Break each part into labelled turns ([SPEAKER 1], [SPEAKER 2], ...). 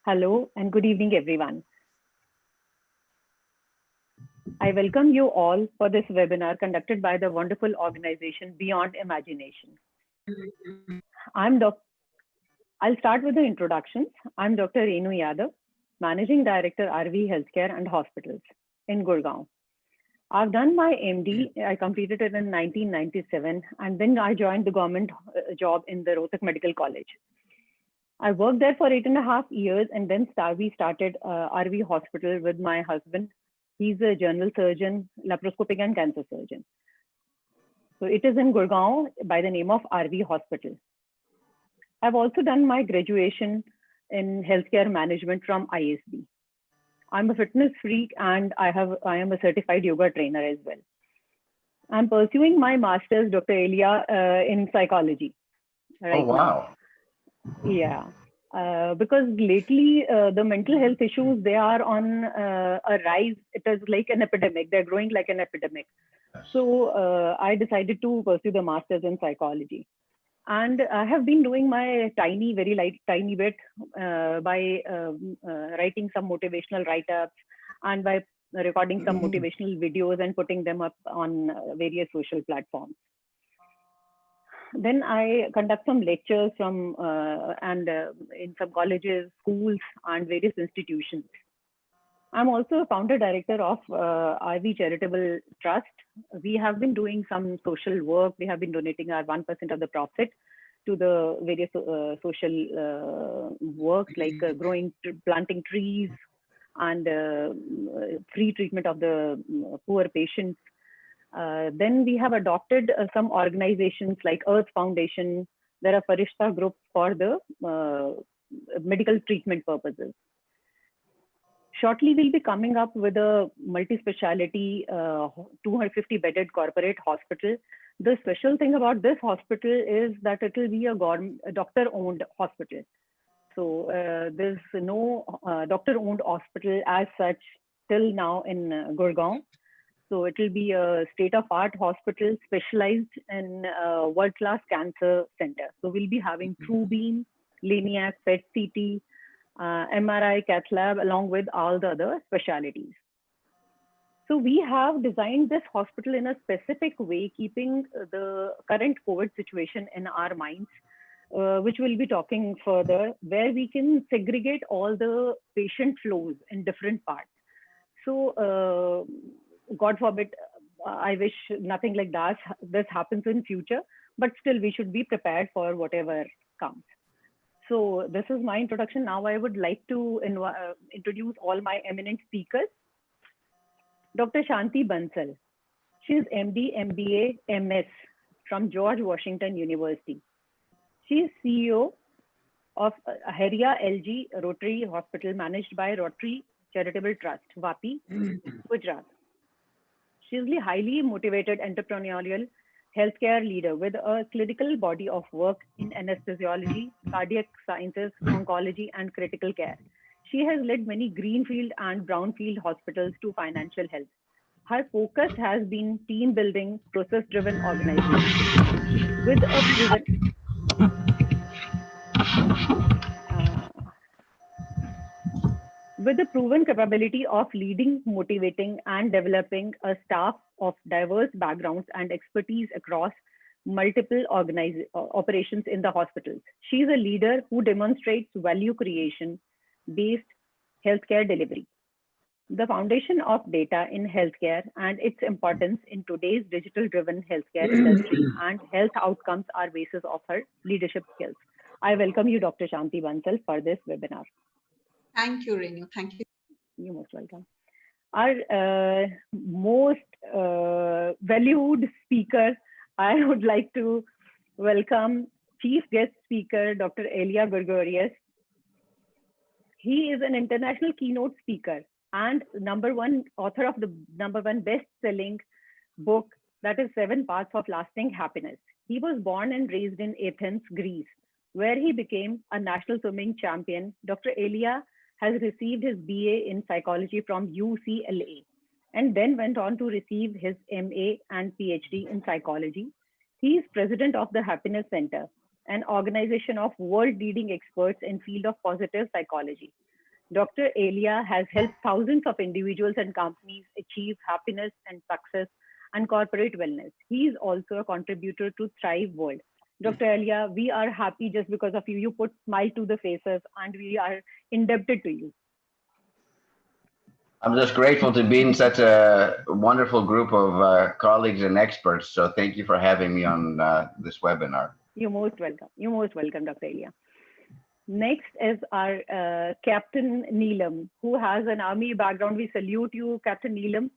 [SPEAKER 1] Hello and good evening, everyone. I welcome you all for this webinar conducted by the wonderful organization Beyond Imagination. I'm doc I'll start with the introductions. I'm Dr. Renu Yadav, Managing Director, RV Healthcare and Hospitals in Gurgaon. I've done my MD. I completed it in 1997, and then I joined the government job in the Rohtak Medical College. I worked there for 8.5 years, and then we started RV Hospital with my husband. He's a general surgeon, laparoscopic and cancer surgeon. So it is in Gurgaon by the name of RV Hospital. I've also done my graduation in healthcare management from ISB. I'm a fitness freak and I am a certified yoga trainer as well. I'm pursuing my master's, Dr. Elia, in psychology right now. Yeah. Because lately the mental health issues, they are on a rise. It is like an epidemic. They're growing like an epidemic. So I decided to pursue the master's in psychology. And I have been doing my tiny bit by writing some motivational write-ups and by recording some motivational videos and putting them up on various social platforms. Then I conduct some lectures from in some colleges, schools, and various institutions. I'm also a founder director of RV Charitable Trust. We have been doing some social work. We have been donating our 1% of the profit to the various social works like planting trees and free treatment of the poor patients. Then we have adopted some organizations like Earth Foundation. There are Farishta groups for the medical treatment purposes. Shortly, we'll be coming up with a multi-speciality 250-bedded corporate hospital. The special thing about this hospital is that it will be a doctor-owned hospital. So there's no doctor-owned hospital as such till now in Gurgaon. So it will be a state-of-art hospital specialized in world-class cancer center. So we'll be having TrueBeam, Liniac, PET-CT, MRI, cath lab, along with all the other specialties. So we have designed this hospital in a specific way, keeping the current COVID situation in our minds, which we'll be talking further, where we can segregate all the patient flows in different parts. So God forbid, I wish nothing like this happens in future, but still we should be prepared for whatever comes. So this is my introduction. Now I would like to introduce all my eminent speakers. Dr. Shanti Bansal. She is MD, MBA, MS from George Washington University. She is CEO of Heria LG Rotary Hospital managed by Rotary Charitable Trust, Vapi, Gujarat. She is a highly motivated entrepreneurial healthcare leader with a clinical body of work in anesthesiology, cardiac sciences, oncology, and critical care. She has led many greenfield and brownfield hospitals to financial health. Her focus has been team building, process-driven organization with a proven capability of leading, motivating, and developing a staff of diverse backgrounds and expertise across multiple operations in the hospitals. She is a leader who demonstrates value creation-based healthcare delivery. The foundation of data in healthcare and its importance in today's digital-driven healthcare industry and health outcomes are basis of her leadership skills. I welcome you, Dr. Shanti Bansal, for this webinar.
[SPEAKER 2] Thank you, Renu. Thank you.
[SPEAKER 1] You're most welcome. Our most valued speaker, I would like to welcome Chief Guest Speaker, Dr. Elia Gregorius. He is an international keynote speaker and #1 author of the #1 best-selling book, that is 7 Paths of Lasting Happiness. He was born and raised in Athens, Greece, where he became a national swimming champion. Dr. Elia has received his BA in psychology from UCLA and then went on to receive his MA and PhD in psychology. He is president of the Happiness Center, an organization of world-leading experts in field of positive psychology. Dr. Elia has helped thousands of individuals and companies achieve happiness and success and corporate wellness. He is also a contributor to Thrive World. Dr. Elia, we are happy just because of you. You put smile to the faces and we are indebted to you.
[SPEAKER 3] I'm just grateful to be in such a wonderful group of colleagues and experts. So thank you for having me on this webinar.
[SPEAKER 1] You're most welcome. You're most welcome, Dr. Elia. Next is our Captain Neelam, who has an army background. We salute you, Captain Neelam.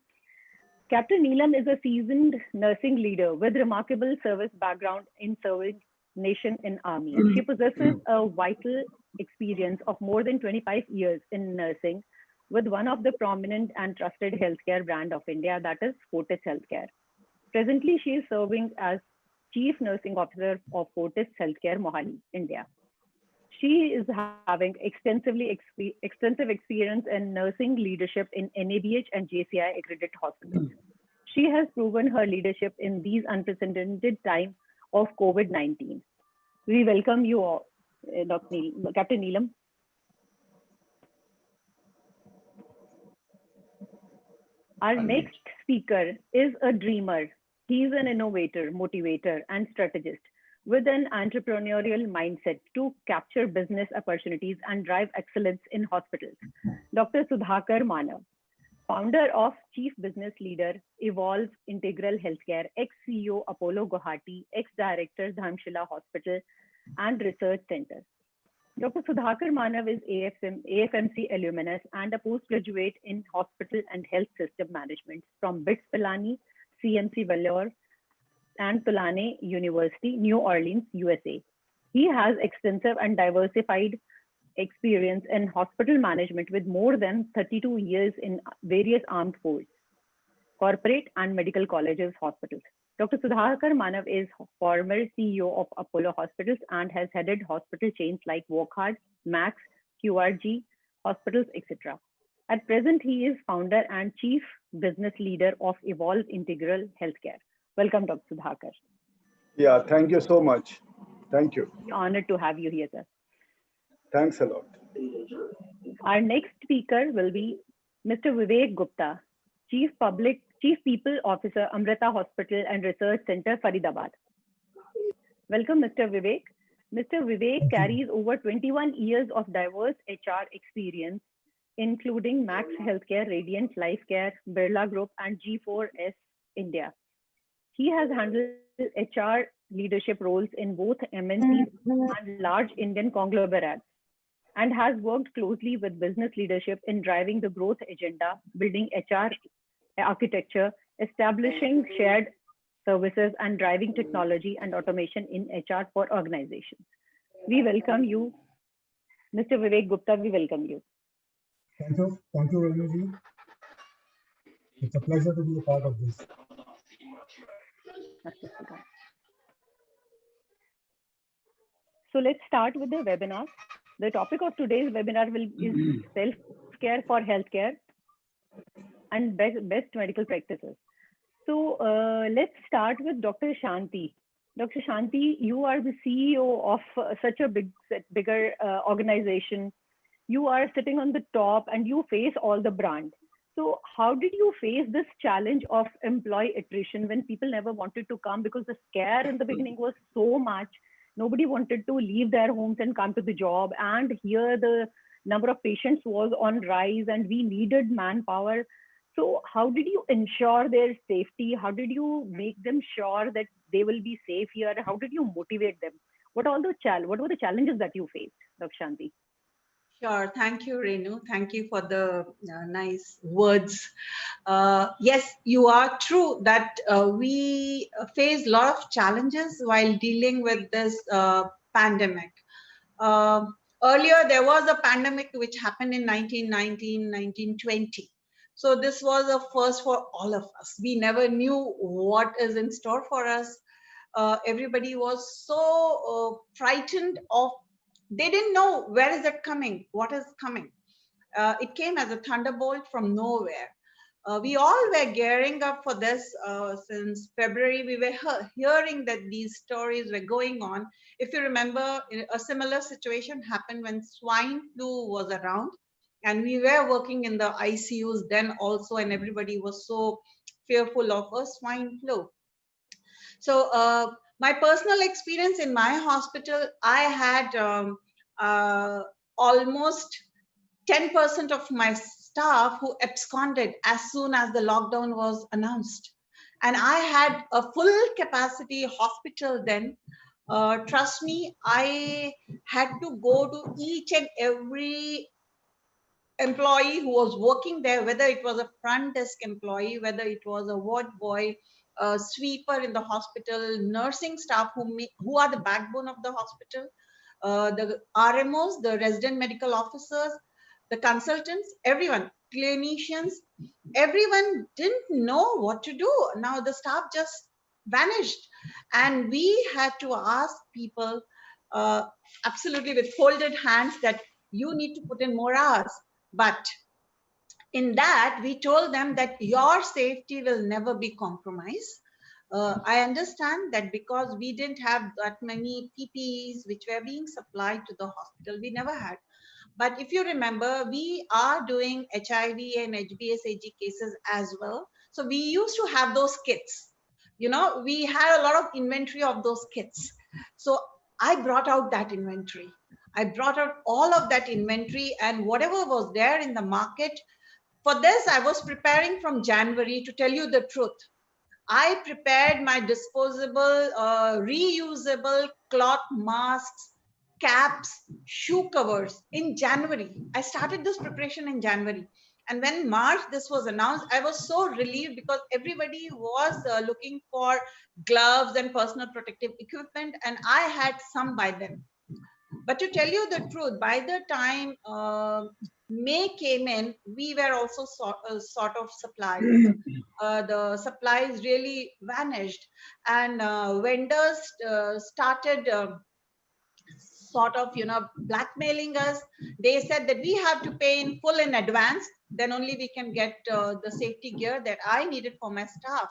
[SPEAKER 1] Captain Neelam is a seasoned nursing leader with remarkable service background in serving nation in army. She possesses a vital experience of more than 25 years in nursing with one of the prominent and trusted healthcare brand of India, that is Fortis Healthcare. Presently, she is serving as Chief Nursing Officer of Fortis Healthcare, Mohali, India. She is having extensive experience in nursing leadership in NABH and JCI accredited hospitals. She has proven her leadership in these unprecedented times of COVID-19. We welcome you all, Captain Neelam. Our next speaker is a dreamer. He is an innovator, motivator, and strategist with an entrepreneurial mindset to capture business opportunities and drive excellence in hospitals. Dr. Sudhakar Manav, founder of Chief Business Leader, Evolve Integral Healthcare, ex-CEO Apollo Guwahati, ex-director Dhamshila Hospital and Research Center. Dr. Sudhakar Manav is AFMC alumnus and a postgraduate in Hospital and Health System Management from BITS Pilani, CMC Vellore, and Tulane University, New Orleans, USA. He has extensive and diversified experience in hospital management with more than 32 years in various armed forces, corporate and medical colleges, hospitals. Dr. Sudhakar Manav is former CEO of Apollo Hospitals and has headed hospital chains like Wockhardt, Max, QRG, hospitals, etc. At present, he is founder and chief business leader of Evolve Integral Healthcare. Welcome, Dr. Sudhakar.
[SPEAKER 4] Yeah, thank you so much. Thank you.
[SPEAKER 1] Honored to have you here, sir.
[SPEAKER 4] Thanks a lot.
[SPEAKER 1] Our next speaker will be Mr. Vivek Gupta, Chief People Officer, Amrita Hospital and Research Center, Faridabad. Welcome, Mr. Vivek. Mr. Vivek carries over 21 years of diverse HR experience, including Max Healthcare, Radiant Lifecare, Birla Group, and G4S India. He has handled HR leadership roles in both MNCs and large Indian conglomerates, and has worked closely with business leadership in driving the growth agenda, building HR architecture, establishing shared services, and driving technology and automation in HR for organizations. We welcome you, Mr. Vivek Gupta. We welcome you.
[SPEAKER 5] Thank you, Renu ji. It's a pleasure to be a part of this.
[SPEAKER 1] So let's start with the webinar. The topic of today's webinar is self-care for healthcare and best medical practices. So let's start with Dr. Shanti. Dr. Shanti, you are the CEO of such a bigger organization. You are sitting on the top and you face all the brand. So how did you face this challenge of employee attrition when people never wanted to come because the scare in the beginning was so much? Nobody wanted to leave their homes and come to the job. And here the number of patients was on rise and we needed manpower. So how did you ensure their safety? How did you make them sure that they will be safe here? How did you motivate them? What were the challenges that you faced, Dr. Shanti?
[SPEAKER 2] Sure. Thank you, Renu. Thank you for the nice words. Yes, you are true that we faced a lot of challenges while dealing with this pandemic. Earlier, there was a pandemic which happened in 1919, 1920. So this was a first for all of us. We never knew what is in store for us. Everybody was so frightened of, they didn't know where is it coming, what is coming. It came as a thunderbolt from nowhere. We all were gearing up for this since February. We were hearing that these stories were going on. If you remember, a similar situation happened when swine flu was around. And we were working in the ICUs then also, and everybody was so fearful of a swine flu. So my personal experience in my hospital, I had almost 10% of my staff who absconded as soon as the lockdown was announced. And I had a full capacity hospital then. Trust me, I had to go to each and every employee who was working there, whether it was a front desk employee, whether it was a ward boy, a sweeper in the hospital, nursing staff who are the backbone of the hospital, the RMOs, the resident medical officers, the consultants, everyone, clinicians, everyone didn't know what to do. Now the staff just vanished. And we had to ask people absolutely with folded hands that you need to put in more hours. But in that, we told them that your safety will never be compromised. I understand that because we didn't have that many PPEs which were being supplied to the hospital, we never had. But if you remember, we are doing HIV and HBsAg cases as well. So we used to have those kits. You know, we had a lot of inventory of those kits. So I brought out that inventory. I brought out all of that inventory and whatever was there in the market. For this, I was preparing from January, to tell you the truth. I prepared my disposable, reusable cloth masks, caps, shoe covers in January. I started this preparation in January. And when March this was announced, I was so relieved because everybody was looking for gloves and personal protective equipment, and I had some by then. But to tell you the truth, by the time May came in, we were also sort of supplied. The supplies really vanished, and vendors started sort of, you know, blackmailing us. They said that we have to pay in full in advance, then only we can get the safety gear that I needed for my staff.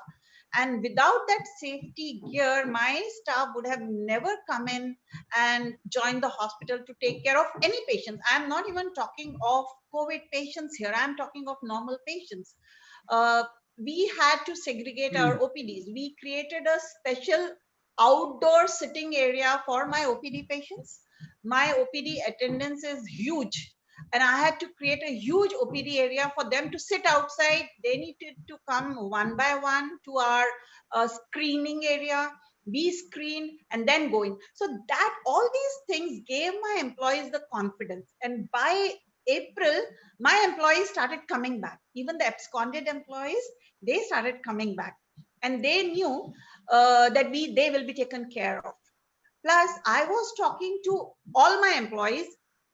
[SPEAKER 2] And without that safety gear, my staff would have never come in and joined the hospital to take care of any patients. I'm not even talking of COVID patients here. I'm talking of normal patients. We had to segregate our OPDs. We created a special outdoor sitting area for my OPD patients. My OPD attendance is huge, and I had to create a huge OPD area for them to sit outside. They needed to come one by one to our screening area, be screened, and then go in. So that all these things gave my employees the confidence. And by April, my employees started coming back. Even the absconded employees, they started coming back, and they knew that they will be taken care of. Plus, I was talking to all my employees,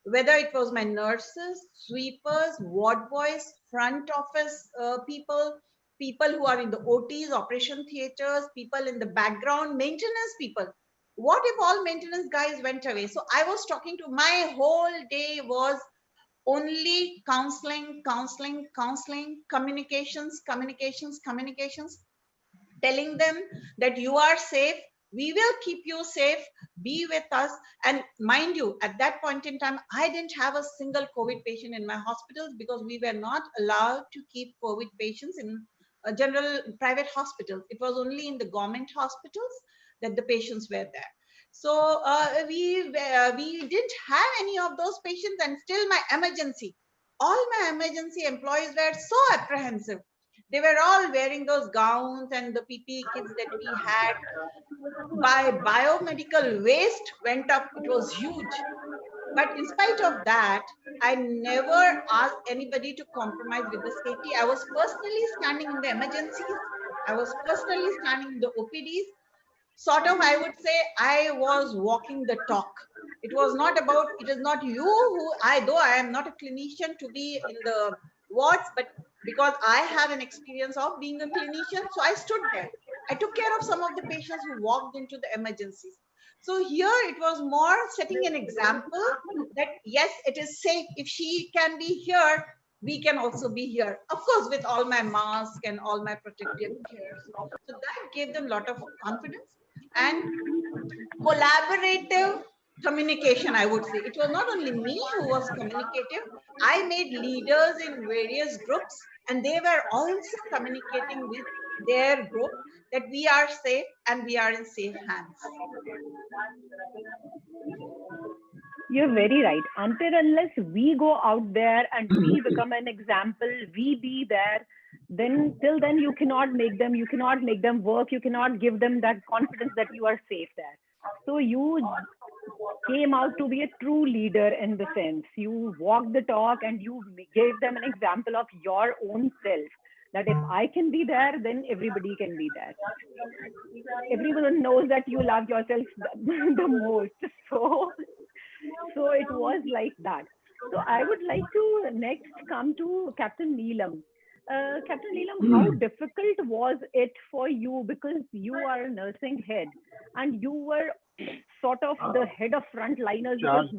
[SPEAKER 2] whether it was my nurses, sweepers, ward boys, front office people, people who are in the OTs, operation theaters, people in the background, maintenance people. What if all maintenance guys went away? So I was talking to, my whole day was only counseling, counseling, counseling, communications, communications, communications, telling them that you are safe, we will keep you safe, be with us. And mind you, at that point in time, I didn't have a single COVID patient in my hospitals because we were not allowed to keep COVID patients in a general private hospitals. It was only in the government hospitals that the patients were there. So we didn't have any of those patients, and still all my emergency employees were so apprehensive. They were all wearing those gowns and the PPE kits that we had. By biomedical waste went up, it was huge. But in spite of that, I never asked anybody to compromise with the safety. I was personally standing in the emergencies. I was personally standing in the OPDs. Sort of, I would say I was walking the talk. It was not about, it is not you who, though I am not a clinician to be in the wards, but because I have an experience of being a clinician, so I stood there. I took care of some of the patients who walked into the emergencies. So here it was more setting an example that yes, it is safe. If she can be here, we can also be here. Of course, with all my mask and all my protective gear. So that gave them a lot of confidence. And collaborative communication, I would say. It was not only me who was communicative. I made leaders in various groups, and they were also communicating with their group that we are safe and we are in safe hands.
[SPEAKER 1] You're very right. Until unless we go out there and we become an example, we be there, then till then you cannot make them work, you cannot give them that confidence that you are safe there. So you came out to be a true leader in the sense. You walked the talk and you gave them an example of your own self. That if I can be there, then everybody can be there. Everyone knows that you love yourself the most. So it was like that. So I would like to next come to Captain Neelam. Captain Neelam, how difficult was it for you, because you are a nursing head and you were sort of the head of frontliners, because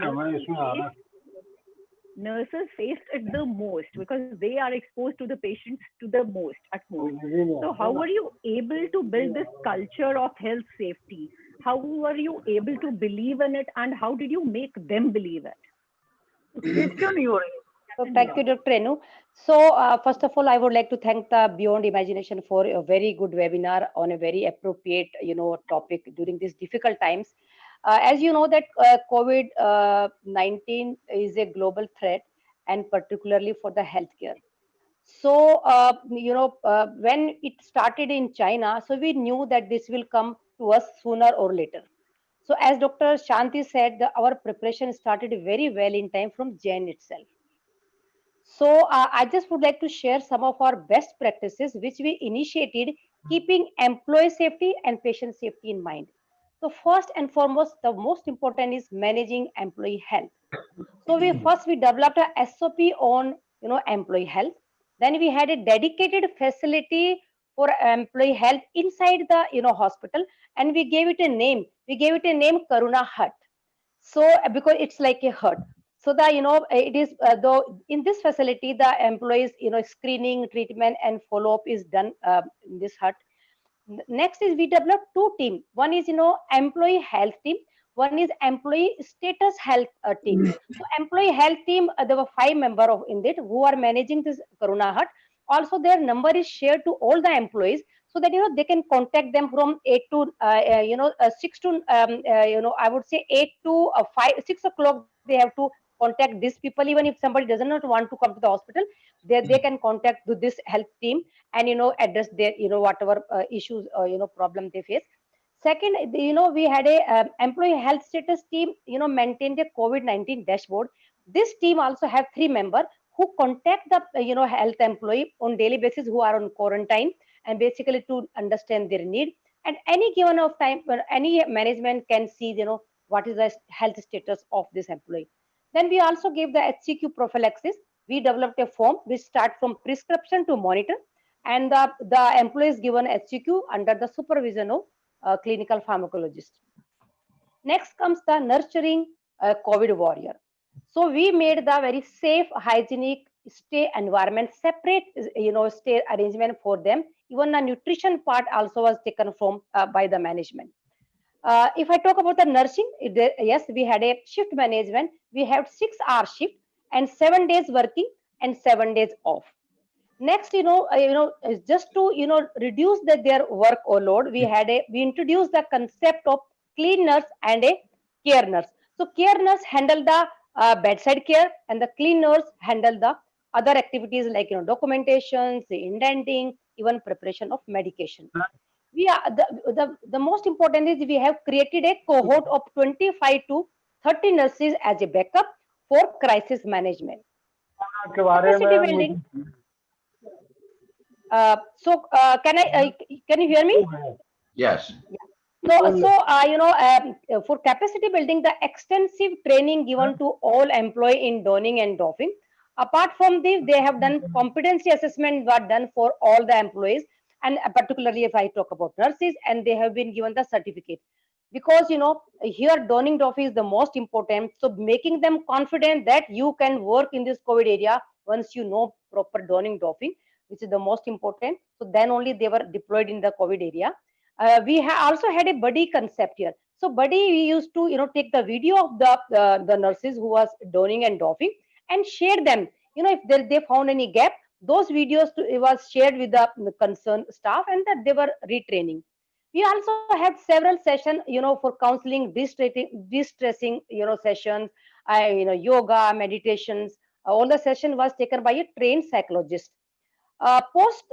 [SPEAKER 1] nurses faced it the most because they are exposed to the patients to the most at most. So how were you able to build this culture of health safety? How were you able to believe in it, and how did you make them believe it?
[SPEAKER 6] So thank you, Dr. Renu. So first of all, I would like to thank the Beyond Imagination for a very good webinar on a very appropriate, topic during these difficult times. As you know that COVID-19 is a global threat, and particularly for the healthcare. So, when it started in China, so we knew that this will come to us sooner or later. So as Dr. Shanti said, our preparation started very well in time from Jan itself. So I just would like to share some of our best practices which we initiated, keeping employee safety and patient safety in mind. So first and foremost, the most important is managing employee health. So we developed a SOP on employee health. Then we had a dedicated facility for employee health inside the hospital, and we gave it a name. We gave it a name Karuna Hut. So because it's like a hut. So the it is though in this facility the employees screening, treatment, and follow up is done in this hut. Next is we developed two teams. One is employee health team. One is employee status health team. So employee health team, there were 5 members in it who are managing this Karuna Hut. Also, their number is shared to all the employees so that they can contact them from 8 to 6 to I would say 8 to 6 o'clock. They have to contact these people. Even if somebody does not want to come to the hospital, they can contact this health team and address their whatever issues problem they face. Second, we had a employee health status team maintained a COVID-19 dashboard. This team also have 3 members who contact the health employee on daily basis who are on quarantine, and basically to understand their need. And any given of time when any management can see what is the health status of this employee. Then we also gave the HCQ prophylaxis. We developed a form which start from prescription to monitor, and the employee is given HCQ under the supervision of clinical pharmacologist. Next comes the nurturing COVID warrior. So we made the very safe, hygienic stay environment, separate stay arrangement for them. Even the nutrition part also was taken from by the management. If I talk about the nursing, yes, we had a shift management. We had 6-hour shift and 7 days working and 7 days off. Next, just to reduce their work load, we introduced the concept of clean nurse and a care nurse. So care nurse handle the bedside care, and the clean nurse handle the other activities like documentations, indenting, even preparation of medication. We are the most important is we have created a cohort of 25 to 30 nurses as a backup for crisis management. Capacity building. Can you hear me?
[SPEAKER 3] Yes.
[SPEAKER 6] So for capacity building, the extensive training given to all employee in donning and doffing. Apart from this, they have done competency assessment were done for all the employees, and particularly if I talk about nurses, and they have been given the certificate. Because here donning doffing is the most important. So making them confident that you can work in this COVID area once you know proper donning doffing, which is the most important. So then only they were deployed in the COVID area. We also had a buddy concept here. So buddy, we used to take the video of the nurses who was donning and doffing and share them. If they found any gap, those videos it was shared with the concerned staff, and that they were retraining. We also had several sessions, for counseling, distressing, sessions, yoga, meditations. All the session was taken by a trained psychologist. Post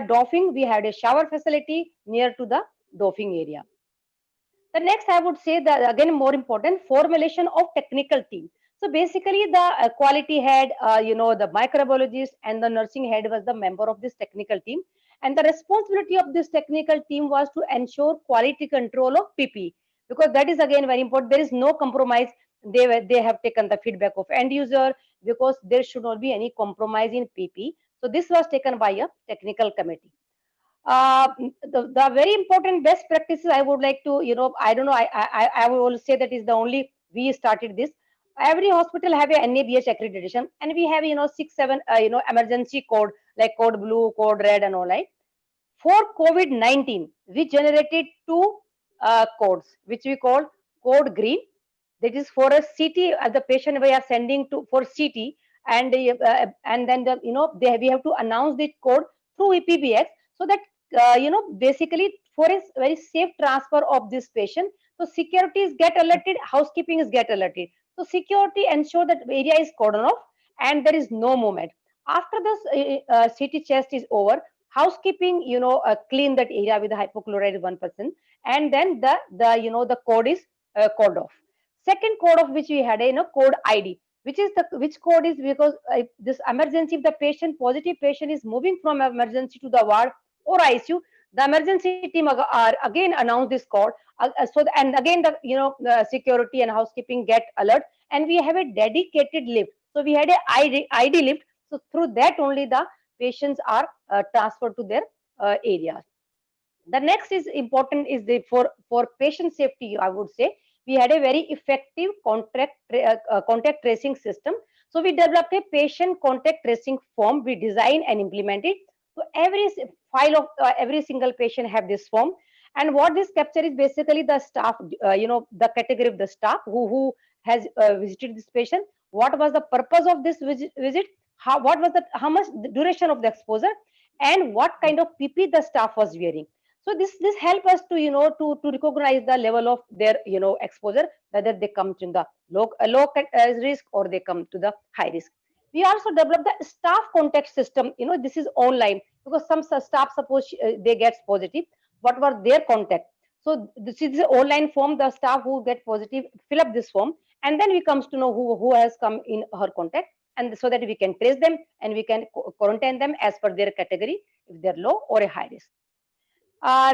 [SPEAKER 6] doffing, we had a shower facility near to the doffing area. The next, I would say that again more important, formulation of technical team. So basically, the quality head, the microbiologist and the nursing head was the member of this technical team, and the responsibility of this technical team was to ensure quality control of PP, because that is again very important. There is no compromise. They have taken the feedback of end user, because there should not be any compromise in PP. So this was taken by a technical committee. The very important best practices I would like to, I don't know, I will say that is the only we started this. Every hospital have a NABH accreditation, and we have 6-7 emergency code, like code blue, code red, and all, right? For COVID-19, we generated two codes, which we call code green. That is for a CT, the patient we are sending to for CT, and then we have to announce the code through EPBX, so that basically for a very safe transfer of this patient. So securities get alerted, housekeeping is get alerted. So security ensure that area is cordoned off and there is no movement. After this CT chest is over, housekeeping clean that area with the hypochlorite 1%, and then the code is called off. Second code of which we had a code ID, which code is because this emergency, if the positive patient is moving from emergency to the ward or ICU, the emergency team again announce this code. And again the security and housekeeping get alert, and we have a dedicated lift. So we had a ID lift. So through that only the patients are transferred to their areas. The next is important is for patient safety. I would say we had a very effective contact tracing system. So we developed a patient contact tracing form. We designed and implemented. So every file of every single patient have this form. And what this capture is basically the staff, the category of the staff who has visited this patient. What was the purpose of this visit? How much the duration of the exposure, and what kind of PP the staff was wearing. So this help us to to recognize the level of their exposure, whether they come to the low risk or they come to the high risk. We also developed the staff contact system. This is online, because some staff, suppose they get positive, what were their contact. So this is the online form. The staff who get positive fill up this form, and then we comes to know who has come in her contact, and so that we can trace them and we can quarantine them as per their category, if they're low or a high risk.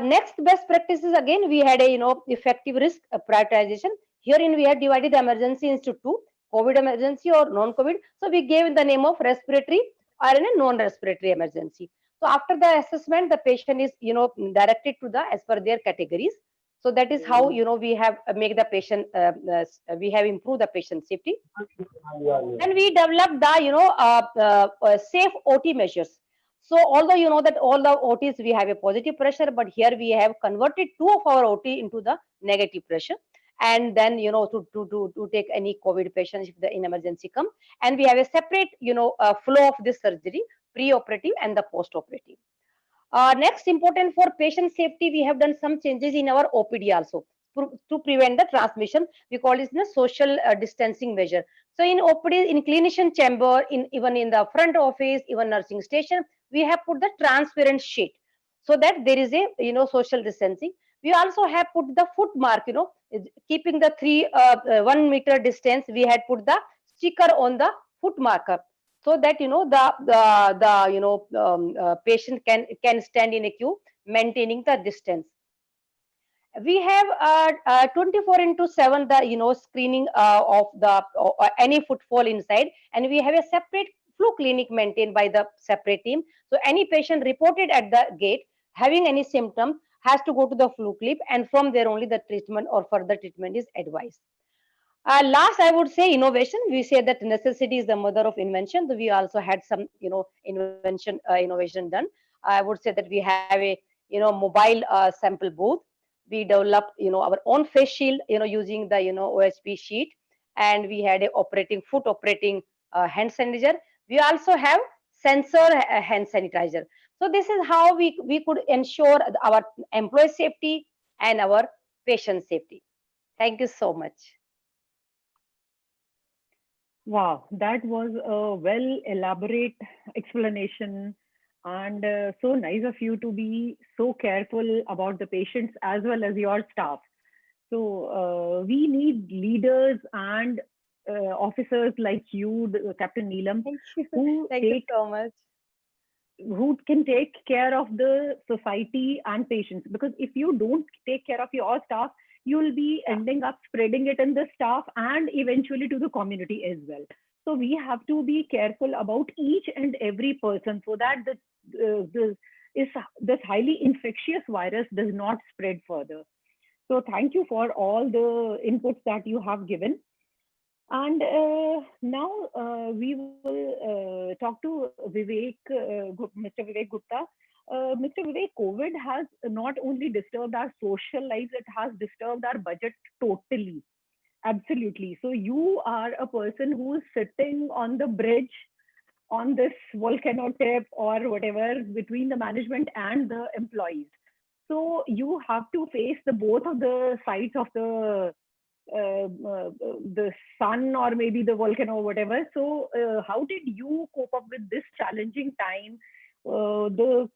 [SPEAKER 6] Next best practices, again we had a effective risk prioritization. Herein we had divided the emergency into two: COVID emergency or non-COVID. So we gave the name of respiratory or in a non-respiratory emergency. So after the assessment, the patient is directed to the as per their categories. So that is how we have make the patient we have improved the patient safety. And we developed the safe OT measures. So although that all the OTs we have a positive pressure, but here we have converted two of our OT into the negative pressure, and then to take any COVID patients if the in emergency come, and we have a separate flow of this surgery, pre-operative and the post-operative. Next, important for patient safety, we have done some changes in our OPD also to prevent the transmission. We call it the social distancing measure. So in OPD, in clinician chamber, even in the front office, even nursing station, we have put the transparent sheet, so that there is a social distancing. We also have put the foot mark, keeping the 1 meter distance. We had put the sticker on the foot marker, so that patient can stand in a queue, maintaining the distance. We have 24/7 the screening of the any footfall inside, and we have a separate flu clinic maintained by the separate team. So any patient reported at the gate having any symptom has to go to the flu clinic, and from there only the treatment or further treatment is advised. Last, I would say innovation. We say that necessity is the mother of invention. So we also had some innovation done. I would say that we have a mobile sample booth. we developed, our own face shield, using the, OSP sheet, and we had a foot operating hand sanitizer. We also have sensor hand sanitizer. So this is how we could ensure our employee safety and our patient safety. Thank you so much.
[SPEAKER 1] Wow, that was a well elaborate explanation, and so nice of you to be so careful about the patients as well as your staff. So we need leaders and officers like you, Captain Neelam,
[SPEAKER 6] Thank you.
[SPEAKER 1] who
[SPEAKER 6] Thank you
[SPEAKER 1] take
[SPEAKER 6] so much.
[SPEAKER 1] who can take care of the society and patients. Because if you don't take care of your staff, you will be ending up spreading it in the staff and eventually to the community as well. So we have to be careful about each and every person so that this highly infectious virus does not spread further. So thank you for all the inputs that you have given. And now we will talk to Vivek, Mr. Vivek Gupta. Mr. Vivek, COVID has not only disturbed our social lives, it has disturbed our budget totally. Absolutely. So you are a person who is sitting on the bridge on this volcano tip or whatever between the management and the employees. So you have to face the both of the sides of the sun or maybe the volcano or whatever. So how did you cope up with this challenging time? The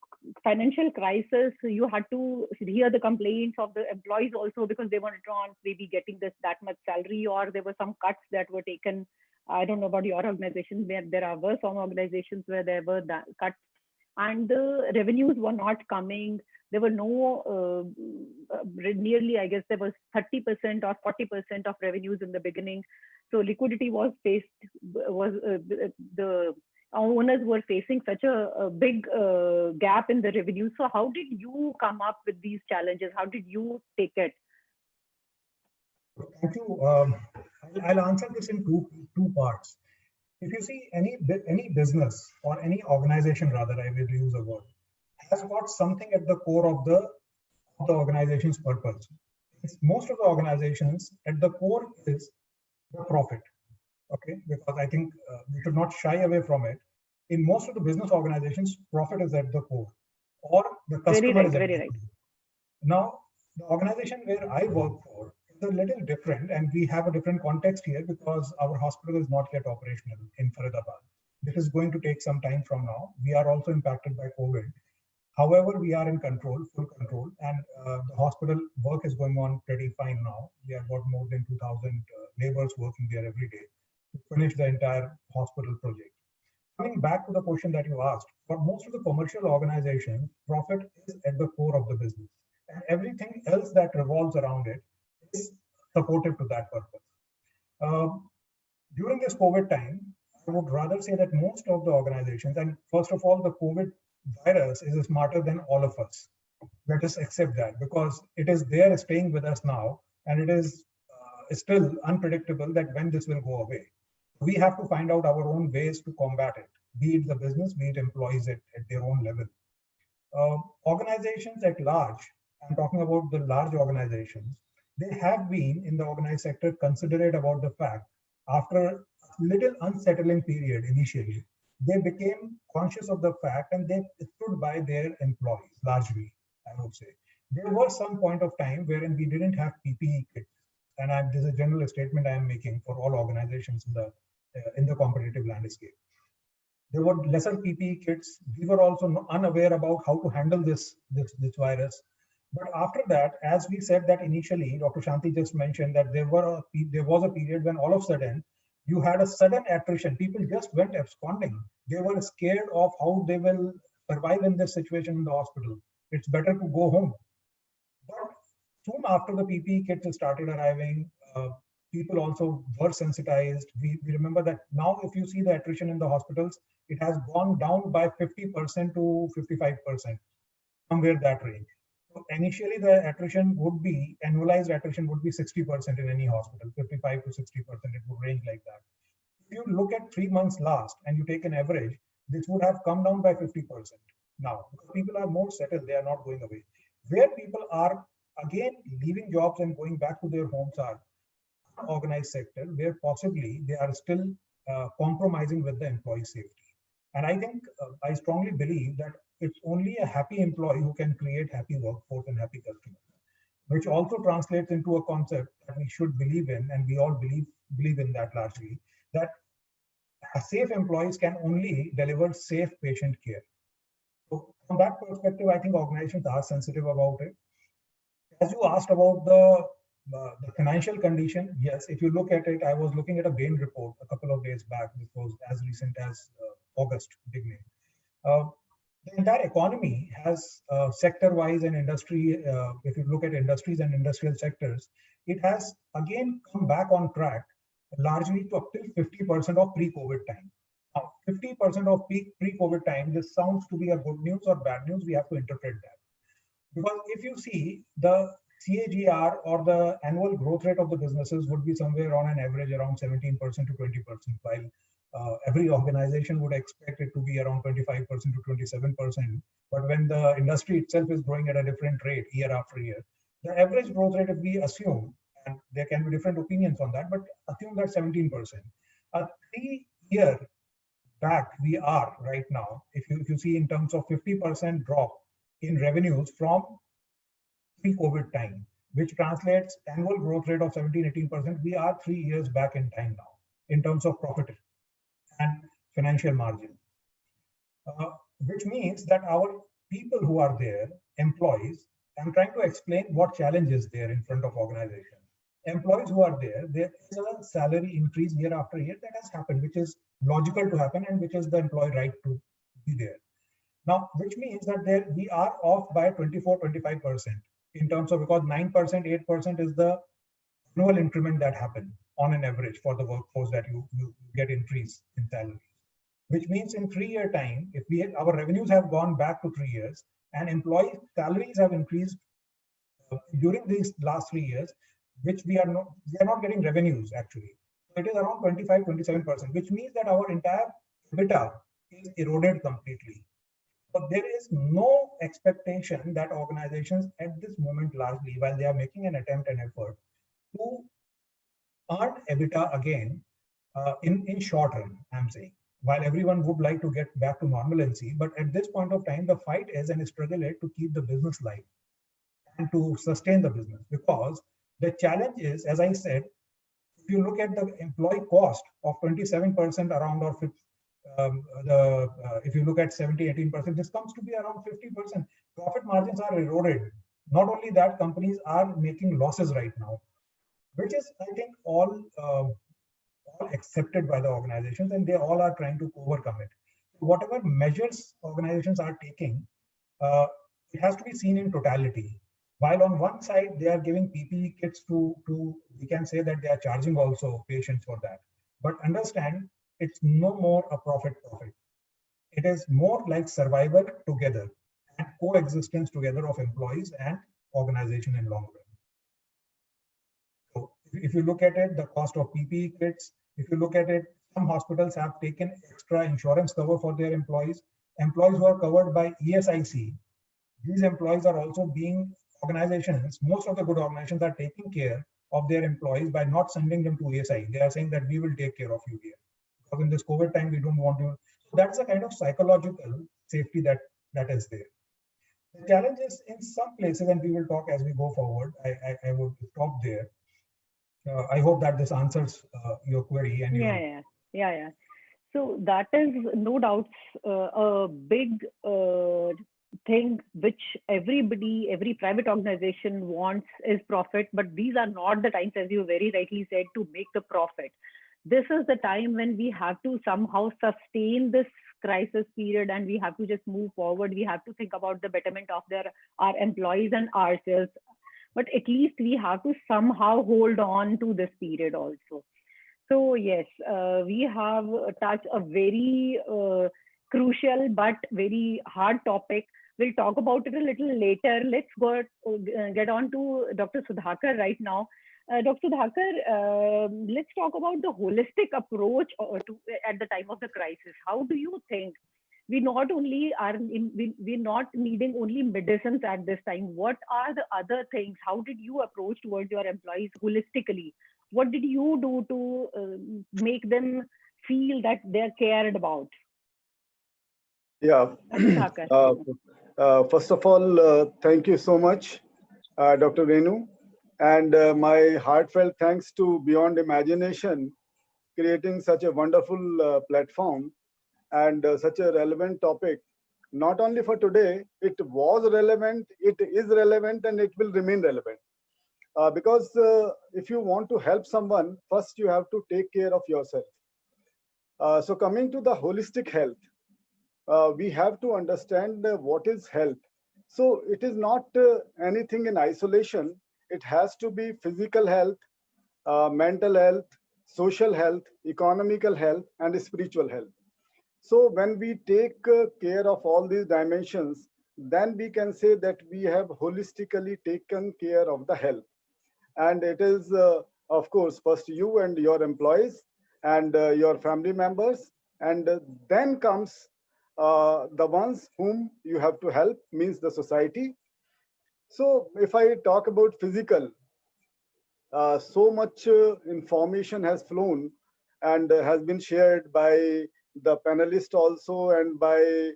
[SPEAKER 1] financial crisis, you had to hear the complaints of the employees also because they were not maybe getting that much salary, or there were some cuts that were taken. I don't know about your organization, where there were some organizations where there were cuts and the revenues were not coming. There were no, nearly, I guess there was 30% or 40% of revenues in the beginning. So liquidity was faced, the owners were facing such a big gap in the revenue. So how did you come up with these challenges? How did you take it?
[SPEAKER 5] Thank you. I'll answer this in two parts. If you see any business or any organization, rather, I will use a word, has got something at the core of the organization's purpose. Most of the organizations at the core is the profit. Okay, because I think we should not shy away from it. In most of the business organizations, profit is at the core, or the customer is at the core. Now, the organization where I work for is a little different, and we have a different context here because our hospital is not yet operational in Faridabad. This is going to take some time from now. We are also impacted by COVID. However, we are in control, full control, and the hospital work is going on pretty fine now. We have got more than 2,000 laborers working there every day to finish the entire hospital project. Coming back to the question that you asked, for most of the commercial organizations, profit is at the core of the business, and everything else that revolves around it is supportive to that purpose. During this COVID time, I would rather say that most of the organizations, and first of all, the COVID virus is smarter than all of us. Let us accept that, because it is there staying with us now, and it is still unpredictable that when this will go away. We have to find out our own ways to combat it, be it the business, be it employees at their own level. Organizations at large, I'm talking about the large organizations, they have been in the organized sector considerate about the fact, after a little unsettling period initially, they became conscious of the fact and they stood by their employees largely, I would say. There was some point of time wherein we didn't have PPE kits. And this is a general statement I am making for all organizations in the competitive landscape. There were lesser PPE kits. We were also unaware about how to handle this virus. But after that, as we said that initially, Dr. Shanti just mentioned that there was a period when all of a sudden you had a sudden attrition. People just went absconding. They were scared of how they will survive in this situation in the hospital. It's better to go home. But soon after the PPE kits started arriving, people also were sensitized. We remember that now if you see the attrition in the hospitals, it has gone down by 50% to 55%, somewhere that range. So initially the attrition would be, annualized attrition would be 60% in any hospital, 55 to 60%, it would range like that. If you look at 3 months last and you take an average, this would have come down by 50% now, because people are more settled, they are not going away. Where people are again leaving jobs and going back to their homes are unorganized sector where possibly they are still compromising with the employee safety. And I think I strongly believe that it's only a happy employee who can create happy workforce and happy customers, which also translates into a concept that we should believe in, and we all believe in that largely, that safe employees can only deliver safe patient care. So from that perspective, I think organizations are sensitive about it. As you asked about the financial condition, yes, if you look at it, I was looking at a Bain report a couple of days back, which was as recent as August beginning. The entire economy has sector-wise and industry, if you look at industries and industrial sectors, it has again come back on track largely to up till 50% of pre-COVID time. Now, 50% of pre-COVID time, this sounds to be a good news or bad news, we have to interpret that. Because if you see the CAGR or the annual growth rate of the businesses would be somewhere on an average around 17% to 20%, while every organization would expect it to be around 25% to 27%. But when the industry itself is growing at a different rate year after year, the average growth rate, if we assume, and there can be different opinions on that, but assume that 17%. A 3-year back we are right now, if you see in terms of 50% drop in revenues from pre-COVID time, which translates annual growth rate of 17-18%, we are 3 years back in time now in terms of profit and financial margin, which means that our people who are there, employees, I'm trying to explain what challenge is there in front of organization. Employees who are there is a salary increase year after year that has happened, which is logical to happen and which is the employee right to be there. Now, which means that we are off by 24-25% in terms of, because 9%, 8% is the annual increment that happen on an average for the workforce that you get increase in salaries. Which means in 3-year time, if our revenues have gone back to 3 years and employee salaries have increased during these last 3 years, which we are not getting revenues actually. It is around 25-27%, which means that our entire EBITDA is eroded completely. But there is no expectation that organizations at this moment, largely, while they are making an attempt and effort to earn EBITDA again in short run, I'm saying, while everyone would like to get back to normalcy, but at this point of time, the fight is and struggle is to keep the business live and to sustain the business, because the challenge is, as I said, if you look at the employee cost of 27% around, or if you look at 70-18%, this comes to be around 50%. Profit margins are eroded. Not only that, companies are making losses right now, which is, I think, all accepted by the organizations, and they all are trying to overcome it. Whatever measures organizations are taking, it has to be seen in totality. While on one side they are giving PPE kits to we can say that they are charging also patients for that. But understand, it's no more a profit. It is more like survival together and coexistence together of employees and organization in long run. So if you look at it, the cost of PPE kits, if you look at it, some hospitals have taken extra insurance cover for their employees. Employees who are covered by ESIC, these employees are also being organizations, most of the good organizations are taking care of their employees by not sending them to ESI. They are saying that we will take care of you here. Because in this COVID time, we don't want to. So that's a kind of psychological safety that is there. The challenge is in some places, and we will talk as we go forward. I would stop there. I hope that this answers your query. And
[SPEAKER 1] yeah. So that is no doubt a big thing which every private organization wants is profit, but these are not the times, as you very rightly said, to make the profit. This is the time when we have to somehow sustain this crisis period, and we have to just move forward. We have to think about the betterment of our employees and ourselves, but at least we have to somehow hold on to this period also. So yes, we have touched a very crucial but very hard topic. We'll talk about it a little later. Let's get on to Dr. Sudhakar right now. Dr. Sudhakar, let's talk about the holistic approach at the time of the crisis. How do you think we not only are we're not needing only medicines at this time. What are the other things? How did you approach towards your employees holistically? What did you do to make them feel that they're cared about?
[SPEAKER 4] Yeah. First of all, thank you so much, Dr. Renu. And my heartfelt thanks to Beyond Imagination, creating such a wonderful platform and such a relevant topic. Not only for today, it was relevant, it is relevant, and it will remain relevant. Because if you want to help someone, first you have to take care of yourself. So coming to the holistic health, we have to understand what is health. So it is not anything in isolation. It has to be physical health, mental health, social health, economical health, and spiritual health. So when we take care of all these dimensions, then we can say that we have holistically taken care of the health. And it is, of course, first you and your employees and your family members, and then comes the ones whom you have to help, means the society. So if I talk about physical, so much information has flown and has been shared by the panelists also, and by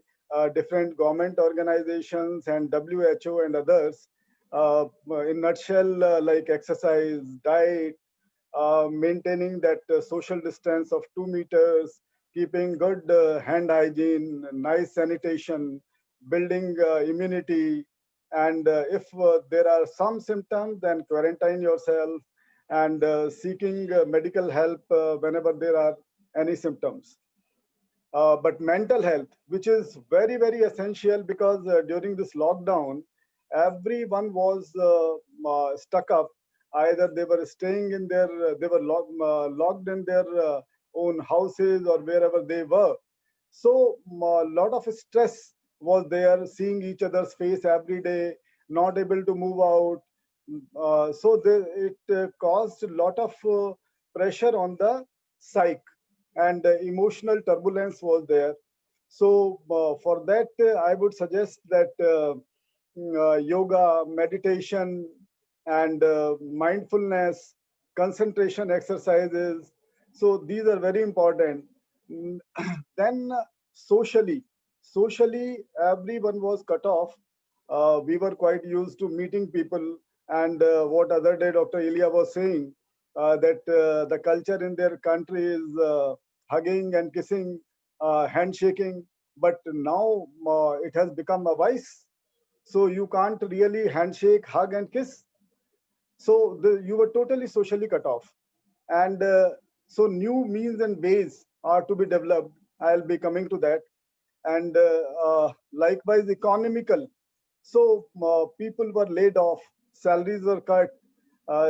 [SPEAKER 4] different government organizations and WHO and others. In nutshell, like exercise, diet, maintaining that social distance of 2 meters, keeping good hand hygiene, nice sanitation, building immunity, and if there are some symptoms, then quarantine yourself, and seeking medical help whenever there are any symptoms. But mental health, which is very, very essential, because during this lockdown, everyone was stuck up. Either they were staying in their, they were locked in their own houses or wherever they were. So a lot of stress was there, seeing each other's face every day, not able to move out. So it caused a lot of pressure on the psyche, and emotional turbulence was there. So for that, I would suggest that yoga, meditation, and mindfulness, concentration exercises. So these are very important. Then socially, everyone was cut off. We were quite used to meeting people, and what other day Dr. Ilya was saying, that the culture in their country is hugging and kissing, handshaking, but now it has become a vice. So you can't really handshake, hug, and kiss. So you were totally socially cut off. And so new means and ways are to be developed. I'll be coming to that. And likewise, economical. So people were laid off, salaries were cut.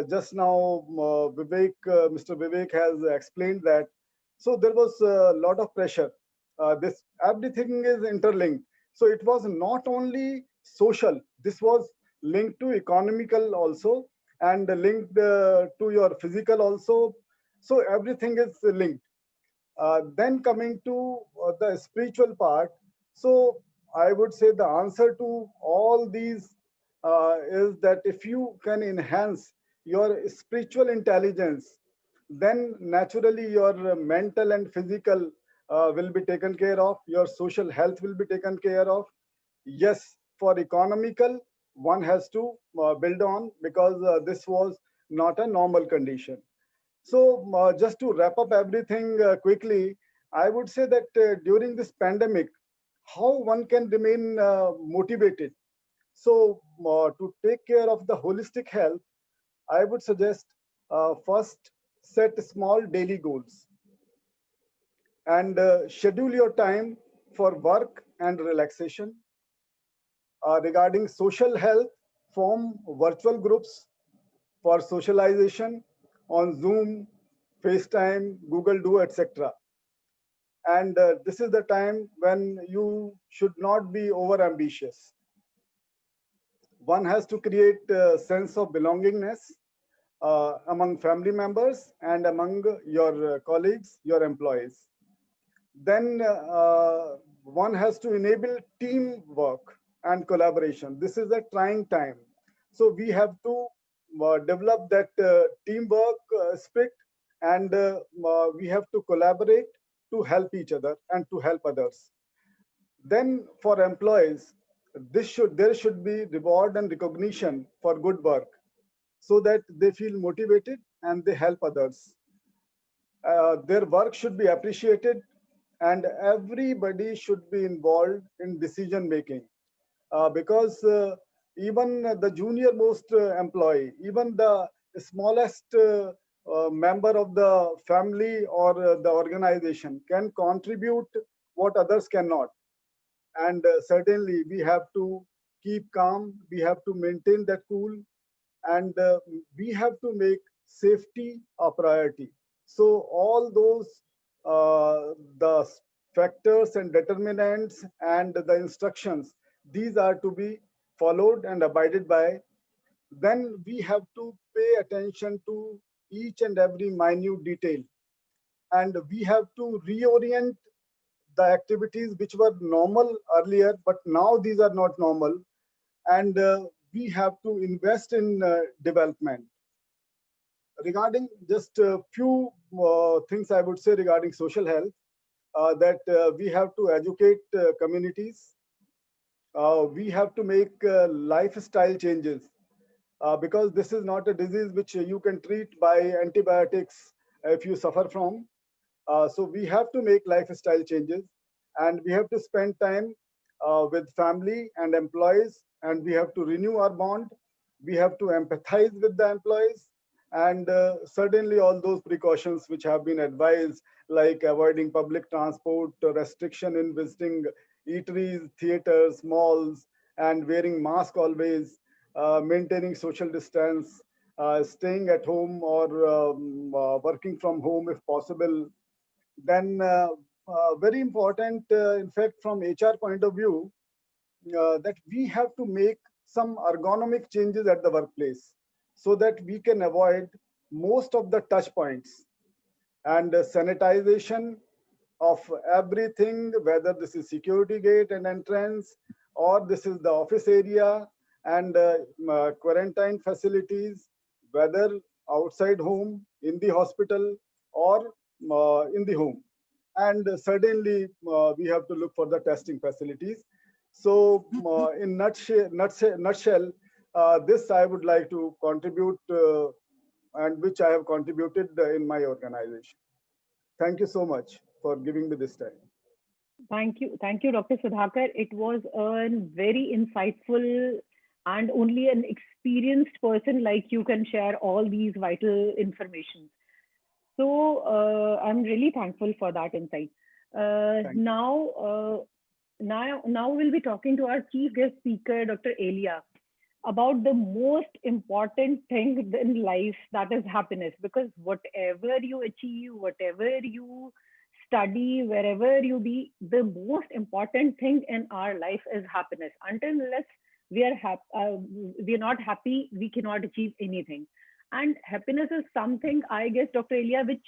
[SPEAKER 4] Just now, Mr. Vivek has explained that. So there was a lot of pressure. This everything is interlinked. So it was not only social. This was linked to economical also, and linked to your physical also. So everything is linked. Then coming to the spiritual part. So I would say the answer to all these is that if you can enhance your spiritual intelligence, then naturally your mental and physical will be taken care of, your social health will be taken care of. Yes, for economical, one has to build on, because this was not a normal condition. So just to wrap up everything quickly, I would say that during this pandemic, how one can remain motivated. So to take care of the holistic health, I would suggest first set small daily goals, and schedule your time for work and relaxation. Regarding social health, form virtual groups for socialization on Zoom, FaceTime, Google Duo, etc. And this is the time when you should not be over ambitious. One has to create a sense of belongingness among family members and among your colleagues, your employees. Then one has to enable teamwork and collaboration. This is a trying time. So we have to develop that teamwork spirit, and we have to collaborate to help each other and to help others. Then for employees, there should be reward and recognition for good work so that they feel motivated and they help others. Their work should be appreciated and everybody should be involved in decision making, because even the junior most employee, even the smallest member of the family or the organization can contribute what others cannot. And certainly we have to keep calm, we have to maintain that cool, and we have to make safety a priority. So all those the factors and determinants and the instructions, these are to be followed and abided by. Then we have to pay attention to each and every minute detail, and we have to reorient the activities which were normal earlier, but now these are not normal, and we have to invest in development. Regarding just a few things I would say regarding social health, that we have to educate communities. We have to make lifestyle changes, because this is not a disease which you can treat by antibiotics if you suffer from. So we have to make lifestyle changes, and we have to spend time with family and employees, and we have to renew our bond. We have to empathize with the employees, and certainly all those precautions which have been advised, like avoiding public transport, restriction in visiting eateries, theaters, malls, and wearing mask always, maintaining social distance, staying at home or working from home if possible. Then very important, in fact, from HR point of view, that we have to make some ergonomic changes at the workplace so that we can avoid most of the touch points, and sanitization of everything, whether this is security gate and entrance, or this is the office area, and quarantine facilities, whether outside home, in the hospital, or in the home. And certainly we have to look for the testing facilities. So in nutshell, this I would like to contribute, and which I have contributed in my organization. Thank you so much for giving me this time.
[SPEAKER 1] Thank you, Dr. Sudhakar. It was a very insightful, and only an experienced person like you can share all these vital information. So I'm really thankful for that insight. Now we'll be talking to our chief guest speaker, Dr. Elia, about the most important thing in life, that is happiness. Because whatever you achieve, whatever you study, wherever you be, the most important thing in our life is happiness. Unless we are not happy, we cannot achieve anything. And happiness is something, I guess, Dr. Elia, which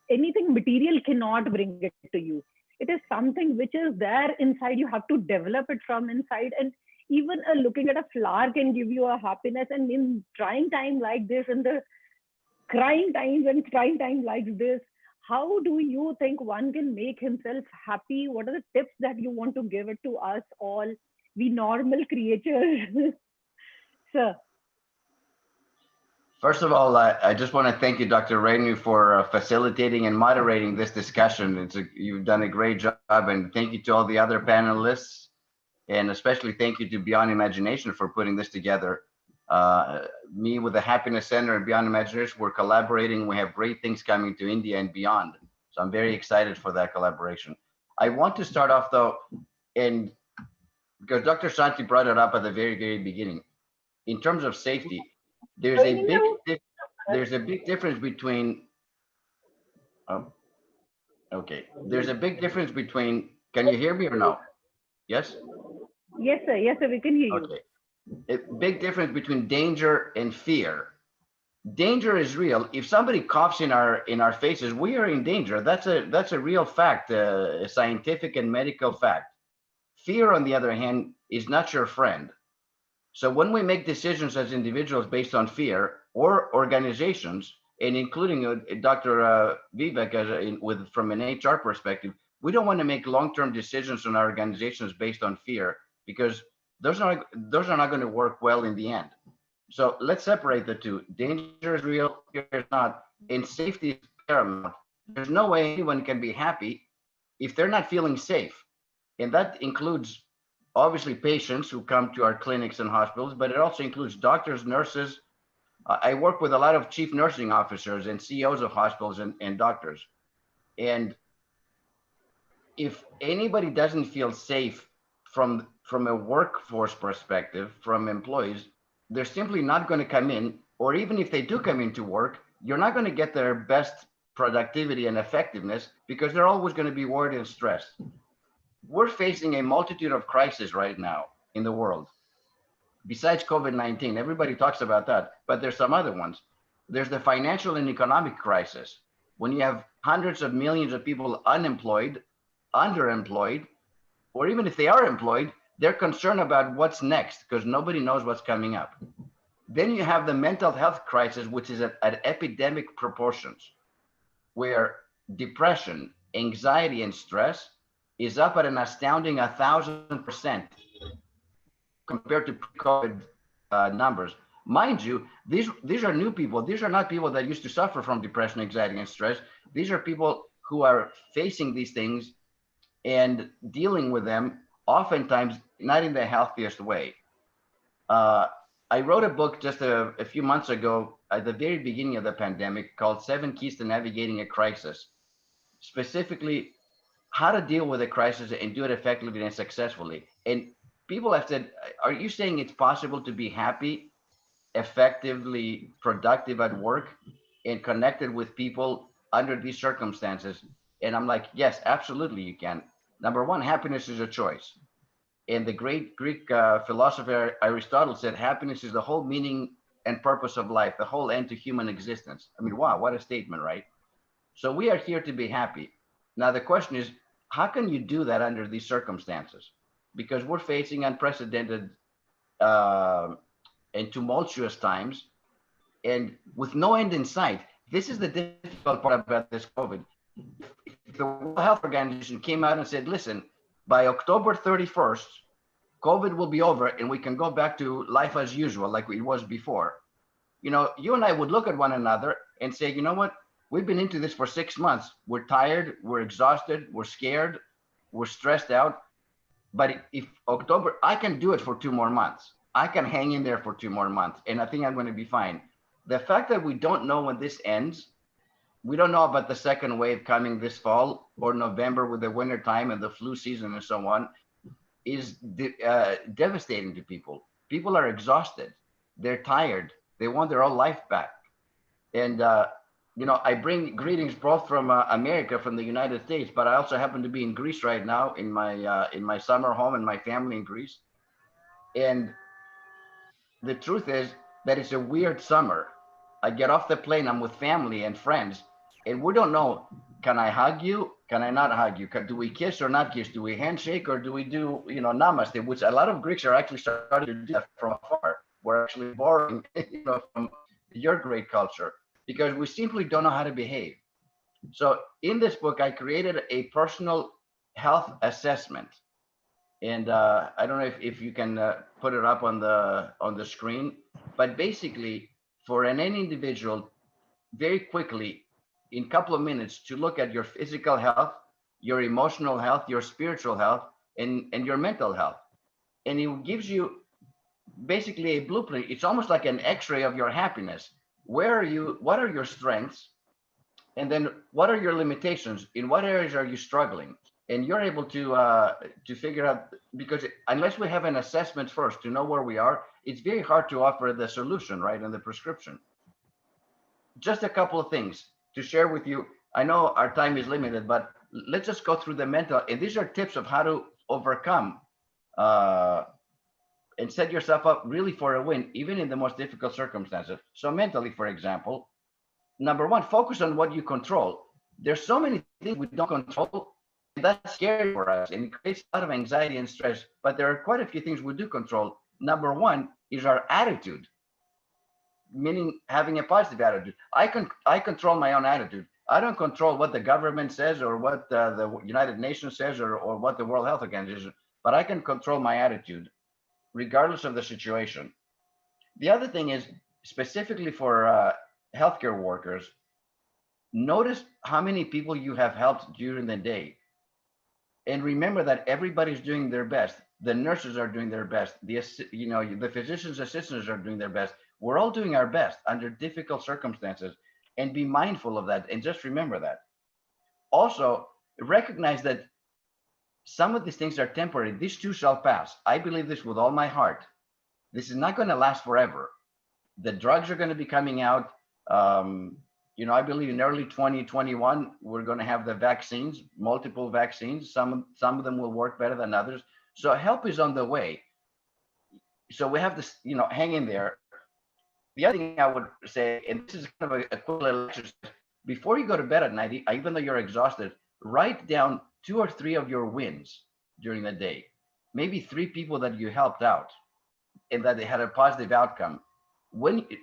[SPEAKER 1] anything material cannot bring it to you. It is something which is there inside. You have to develop it from inside. And even looking at a flower can give you a happiness. And in trying time like this, in the crying times and trying time like this, how do you think one can make himself happy? What are the tips that you want to give it to us all, we normal creatures? Sir.
[SPEAKER 3] First of all, I just want to thank you, Dr. Renu, for facilitating and moderating this discussion. You've done a great job, and thank you to all the other panelists, and especially thank you to Beyond Imagination for putting this together. Me with the Happiness Center and Beyond Imagination, we're collaborating. We have great things coming to India and beyond. So I'm very excited for that collaboration. I want to start off though, and because Dr. Shanti brought it up at the very, very beginning, in terms of safety, there's a big difference between, there's a big difference between, can you hear me or no? Yes?
[SPEAKER 1] Yes, sir. Yes, sir. We can hear you.
[SPEAKER 3] Okay. A big difference between danger and fear. danger is real. If somebody coughs in our faces, we are in danger. That's a real fact, a scientific and medical fact. Fear, on the other hand, is not your friend. So when we make decisions as individuals based on fear, or organizations, and including Dr. Vivek from an HR perspective, we don't want to make long-term decisions on our organizations based on fear, because those are not going to work well in the end. So let's separate the two. Danger is real, fear is not, and safety is paramount. There's no way anyone can be happy if they're not feeling safe. And that includes obviously patients who come to our clinics and hospitals, but it also includes doctors, nurses. I work with a lot of chief nursing officers and CEOs of hospitals and doctors. And if anybody doesn't feel safe from a workforce perspective, from employees, they're simply not going to come in, or even if they do come into work, you're not going to get their best productivity and effectiveness, because they're always going to be worried and stressed. We're facing a multitude of crises right now in the world. Besides COVID-19, everybody talks about that, but there's some other ones. There's the financial and economic crisis. When you have hundreds of millions of people unemployed, underemployed, or even if they are employed, they're concerned about what's next because nobody knows what's coming up. Then you have the mental health crisis, which is at epidemic proportions, where depression, anxiety, and stress is up at an astounding 1,000% compared to pre-COVID numbers. Mind you, these are new people. These are not people that used to suffer from depression, anxiety, and stress. These are people who are facing these things and dealing with them, oftentimes not in the healthiest way. I wrote a book just a few months ago at the very beginning of the pandemic called 7 Keys to Navigating a Crisis, specifically how to deal with a crisis and do it effectively and successfully. And people have said, are you saying it's possible to be happy, effectively productive at work, and connected with people under these circumstances? And I'm like, yes, absolutely you can. Number one, happiness is a choice. And the great Greek philosopher Aristotle said, happiness is the whole meaning and purpose of life, the whole end to human existence. I mean, wow, what a statement, right? So we are here to be happy. Now, the question is, how can you do that under these circumstances? Because we're facing unprecedented and tumultuous times, and with no end in sight. This is the difficult part about this COVID. If the World Health Organization came out and said, listen, by October 31st, COVID will be over and we can go back to life as usual, like it was before. You know, you and I would look at one another and say, you know what? We've been into this for 6 months. We're tired, we're exhausted, we're scared, we're stressed out. But if October, I can do it for 2 more months. I can hang in there for 2 more months, and I think I'm going to be fine. The fact that we don't know when this ends, we don't know about the second wave coming this fall or November with the winter time and the flu season and so on, is devastating to people. People are exhausted. They're tired. They want their own life back. And, you know, I bring greetings both from America, from the United States, but I also happen to be in Greece right now in my summer home and my family in Greece. And the truth is that it's a weird summer. I get off the plane, I'm with family and friends, and we don't know, can I hug you? Can I not hug you? Do we kiss or not kiss? Do we handshake or do we do, you know, namaste, which a lot of Greeks are actually starting to do that from afar. We're actually borrowing, you know, from your great culture, because we simply don't know how to behave. So in this book, I created a personal health assessment. And I don't know if you can put it up on the screen, but basically for any individual, very quickly, in a couple of minutes, to look at your physical health, your emotional health, your spiritual health, and your mental health. And it gives you basically a blueprint. It's almost like an x-ray of your happiness. Where are you? What are your strengths? And then what are your limitations? In what areas are you struggling? And you're able to figure out, because unless we have an assessment first to know where we are, it's very hard to offer the solution, right, and the prescription. Just a couple of things to share with you. I know our time is limited, but let's just go through the mental, and these are tips of how to overcome and set yourself up really for a win, even in the most difficult circumstances. So mentally, for example, number one, focus on what you control. There's so many things we don't control, and that's scary for us, and it creates a lot of anxiety and stress. But there are quite a few things we do control. Number one is our attitude, meaning having a positive attitude. I control my own attitude. I don't control what the government says or what the United Nations says or what the World Health Organization, but I can control my attitude regardless of the situation. The other thing is specifically for healthcare workers, notice how many people you have helped during the day. And remember that everybody's doing their best. The nurses are doing their best. The physician's assistants are doing their best. We're all doing our best under difficult circumstances, and be mindful of that. And just remember that. Also, recognize that some of these things are temporary. These too shall pass. I believe this with all my heart. This is not going to last forever. The drugs are going to be coming out. I believe in early 2021, we're going to have the vaccines, multiple vaccines. Some of them will work better than others. So help is on the way. So we have to, hang in there. The other thing I would say, and this is kind of a quick little exercise, before you go to bed at night, even though you're exhausted, write down 2 or 3 of your wins during the day. Maybe 3 people that you helped out and that they had a positive outcome.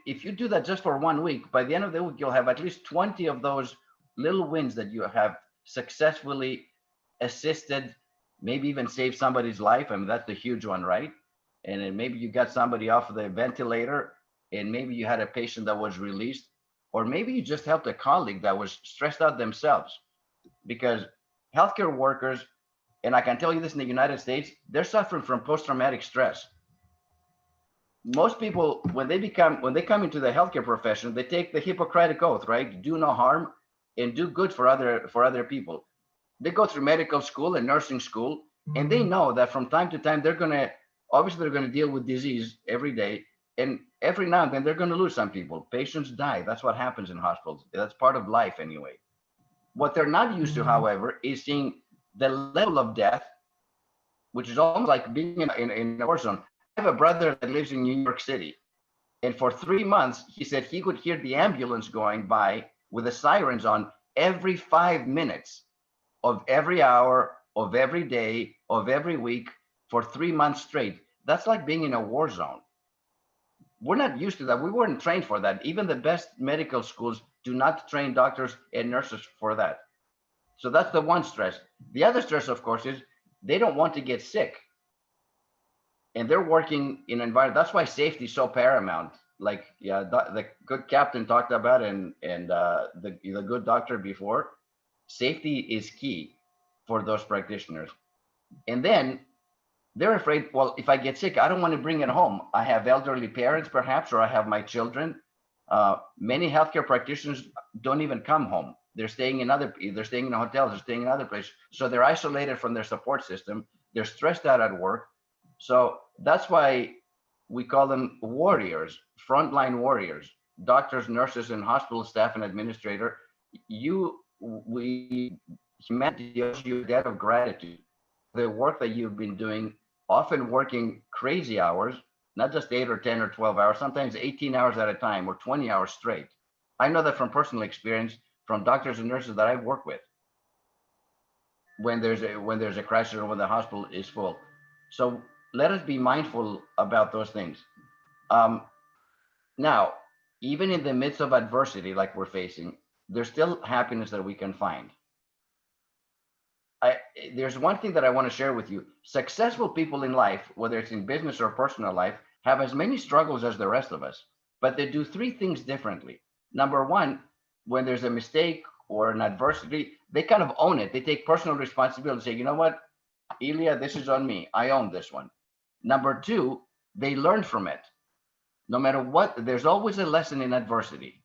[SPEAKER 3] If you do that just for 1 week, by the end of the week, you'll have at least 20 of those little wins that you have successfully assisted, maybe even saved somebody's life. I mean, that's the huge one, right? And then maybe you got somebody off of the ventilator, and maybe you had a patient that was released, or maybe you just helped a colleague that was stressed out themselves. Because healthcare workers, and I can tell you this in the United States, they're suffering from post-traumatic stress. Most people, when they come into the healthcare profession, they take the Hippocratic Oath, right? Do no harm and do good for other people. They go through medical school and nursing school, and they know that from time to time they're going to deal with disease every day, and every now and then they're going to lose some people. Patients die. That's what happens in hospitals. That's part of life anyway. What they're not used to, however, is seeing the level of death, which is almost like being in a war zone. I have a brother that lives in New York City, and for 3 months, he said he could hear the ambulance going by with the sirens on every 5 minutes of every hour, of every day, of every week for 3 months straight. That's like being in a war zone. We're not used to that. We weren't trained for that. Even the best medical schools do not train doctors and nurses for that. So that's the one stress. The other stress, of course, is they don't want to get sick. And they're working in an environment. That's why safety is so paramount. Like, the good captain talked about, and the good doctor before. Safety is key for those practitioners. And then they're afraid, well, if I get sick, I don't want to bring it home. I have elderly parents, perhaps, or I have my children. Many healthcare practitioners don't even come home. They're staying in hotels, they're staying in other places. So they're isolated from their support system. They're stressed out at work. So that's why we call them warriors, frontline warriors, doctors, nurses, and hospital staff and administrator. Humanity owes you a debt of gratitude. The work that you've been doing, often working crazy hours, not just 8 or 10 or 12 hours, sometimes 18 hours at a time or 20 hours straight. I know that from personal experience from doctors and nurses that I've worked with when there's a crisis or when the hospital is full. So let us be mindful about those things. Now, even in the midst of adversity like we're facing, there's still happiness that we can find. There's one thing that I want to share with you. Successful people in life, whether it's in business or personal life, have as many struggles as the rest of us, but they do 3 things differently. Number one, when there's a mistake or an adversity, they kind of own it. They take personal responsibility and say, you know what, Ilya, this is on me. I own this one. Number 2, they learn from it. No matter what, there's always a lesson in adversity.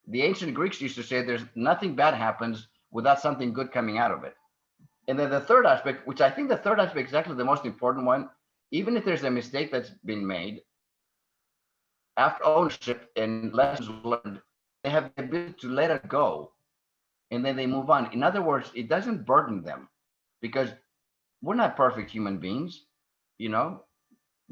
[SPEAKER 3] The ancient Greeks used to say there's nothing bad happens without something good coming out of it. And then the third aspect, which I think the third aspect is actually the most important one, even if there's a mistake that's been made, after ownership and lessons learned, they have the ability to let it go, and then they move on. In other words, it doesn't burden them, because we're not perfect human beings.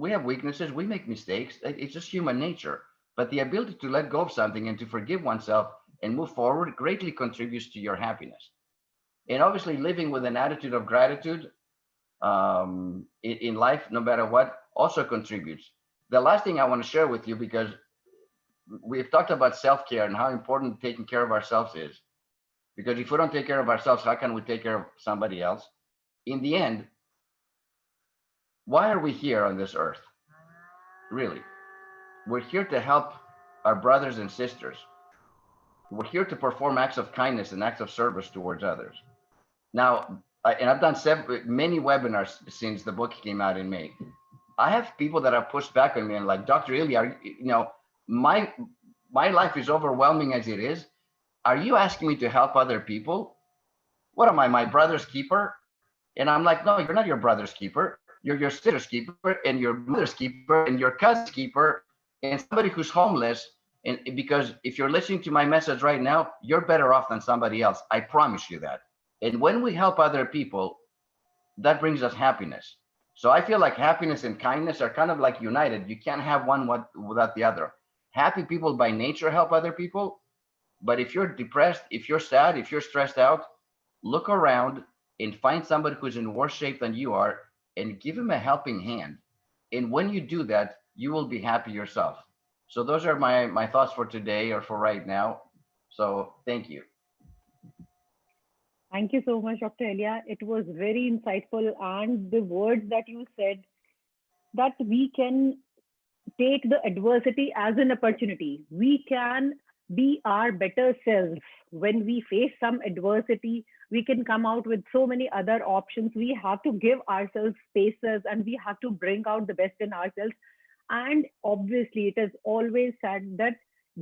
[SPEAKER 3] We have weaknesses. We make mistakes. It's just human nature. But the ability to let go of something and to forgive oneself and move forward greatly contributes to your happiness. And obviously, living with an attitude of gratitude in life, no matter what, also contributes. The last thing I want to share with you, because we've talked about self-care and how important taking care of ourselves is. Because if we don't take care of ourselves, how can we take care of somebody else? In the end, why are we here on this earth? Really, we're here to help our brothers and sisters. We're here to perform acts of kindness and acts of service towards others. Now, and I've done many webinars since the book came out in May. I have people that have pushed back on me and like, Dr. Ilya, my life is overwhelming as it is. Are you asking me to help other people? What am I, my brother's keeper? And I'm like, no, you're not your brother's keeper. You're your sister's keeper and your mother's keeper and your cousin's keeper and somebody who's homeless. And because if you're listening to my message right now, you're better off than somebody else. I promise you that. And when we help other people, that brings us happiness. So I feel like happiness and kindness are kind of like united. You can't have one without the other. Happy people by nature help other people. But if you're depressed, if you're sad, if you're stressed out, look around and find somebody who's in worse shape than you are and give him a helping hand. And when you do that, you will be happy yourself. So those are my thoughts for today or for right now. So thank you.
[SPEAKER 1] Thank you so much, Dr. Ilya. It was very insightful, and the words that you said, that we can take the adversity as an opportunity. We can be our better selves. When we face some adversity, we can come out with so many other options. We have to give ourselves spaces and we have to bring out the best in ourselves. And obviously, it is always said that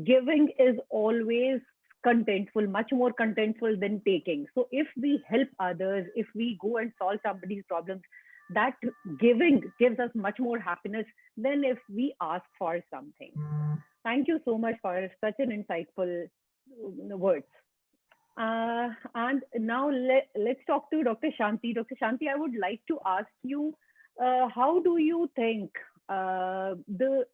[SPEAKER 1] giving is always contentful, much more contentful than taking. So if we help others, if we go and solve somebody's problems, that giving gives us much more happiness than if we ask for something. Thank you so much for such an insightful words. And now let's talk to Dr. Shanti. Dr. Shanti, I would like to ask you, how do you think the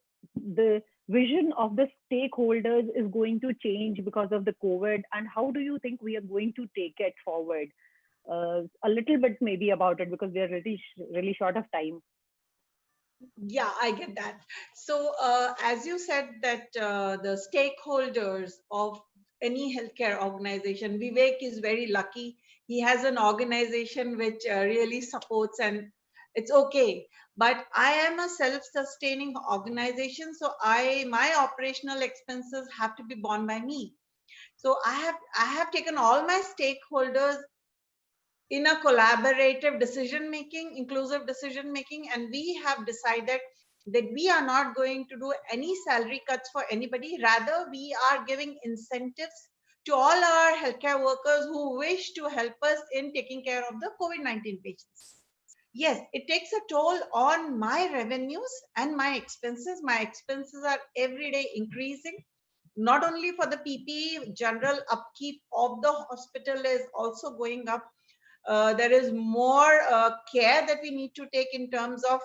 [SPEAKER 1] vision of the stakeholders is going to change because of the COVID, and how do you think we are going to take it forward? A little bit maybe about it, because we are really short of time.
[SPEAKER 2] Yeah, I get that. So as you said that the stakeholders of any healthcare organization, Vivek is very lucky. He has an organization which really supports, and it's okay. But I am a self-sustaining organization, so my operational expenses have to be borne by me. So I have taken all my stakeholders in a collaborative decision making, inclusive decision making, and we have decided that we are not going to do any salary cuts for anybody. Rather, we are giving incentives to all our healthcare workers who wish to help us in taking care of the COVID-19 patients. Yes, it takes a toll on my revenues and my expenses. My expenses are every day increasing. Not only for the PPE, general upkeep of the hospital is also going up. There is more care that we need to take in terms of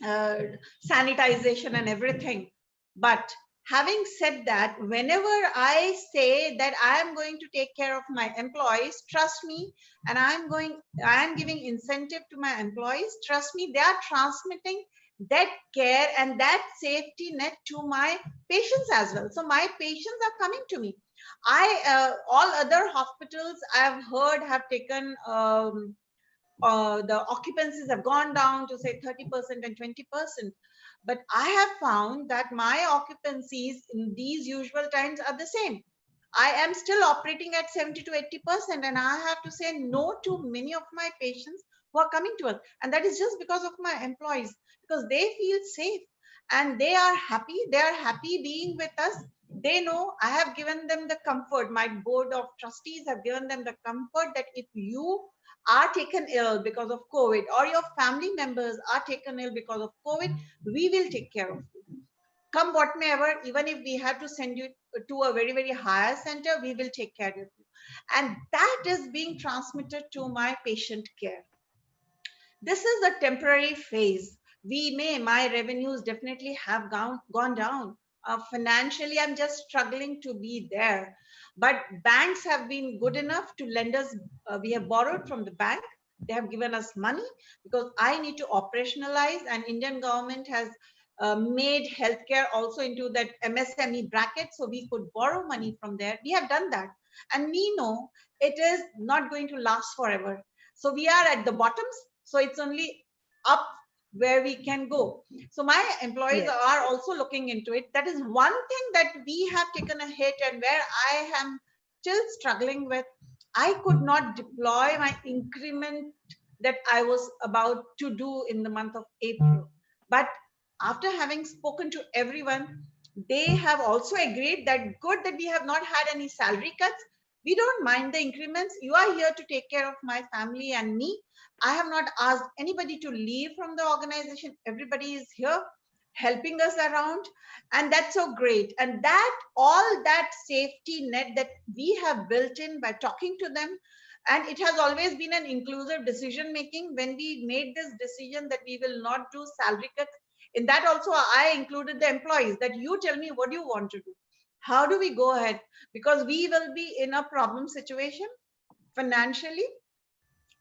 [SPEAKER 2] sanitization and everything. But having said that, whenever I say that I am going to take care of my employees, trust me, and I am giving incentive to my employees, trust me, they are transmitting that care and that safety net to my patients as well. So my patients are coming to me. All other hospitals I've heard have taken the occupancies have gone down to say 30% and 20%. But I have found that my occupancies in these usual times are the same. I am still operating at 70 to 80%, and I have to say no to many of my patients who are coming to us. And that is just because of my employees, because they feel safe and they are happy. They are happy being with us. They know I have given them the comfort. My board of trustees have given them the comfort that if you are taken ill because of COVID, or your family members are taken ill because of COVID, we will take care of you. Come what may ever, even if we have to send you to a very, very higher center, we will take care of you. And that is being transmitted to my patient care. This is a temporary phase. my revenues definitely have gone down. Financially, I'm just struggling to be there. But banks have been good enough to lend us. We have borrowed from the bank. They have given us money because I need to operationalize, and Indian government has made healthcare also into that MSME bracket, so we could borrow money from there. We have done that, and we know it is not going to last forever. So we are at the bottoms, so it's only up where we can go. So my employees
[SPEAKER 1] Yes.
[SPEAKER 2] are also looking into it. That is one thing that we have taken a hit, and where I am still struggling with. I could not deploy my increment that I was about to do in the month of April. But after having spoken to everyone, they have also agreed that good that we have not had any salary cuts. We don't mind the increments. You are here to take care of my family and me. I have not asked anybody to leave from the organization. Everybody is here helping us around, and that's so great. And that all that safety net that we have built in by talking to them, and it has always been an inclusive decision making. When we made this decision that we will not do salary cuts, in that also I included the employees, that you tell me what you want to do, how do we go ahead, because we will be in a problem situation financially.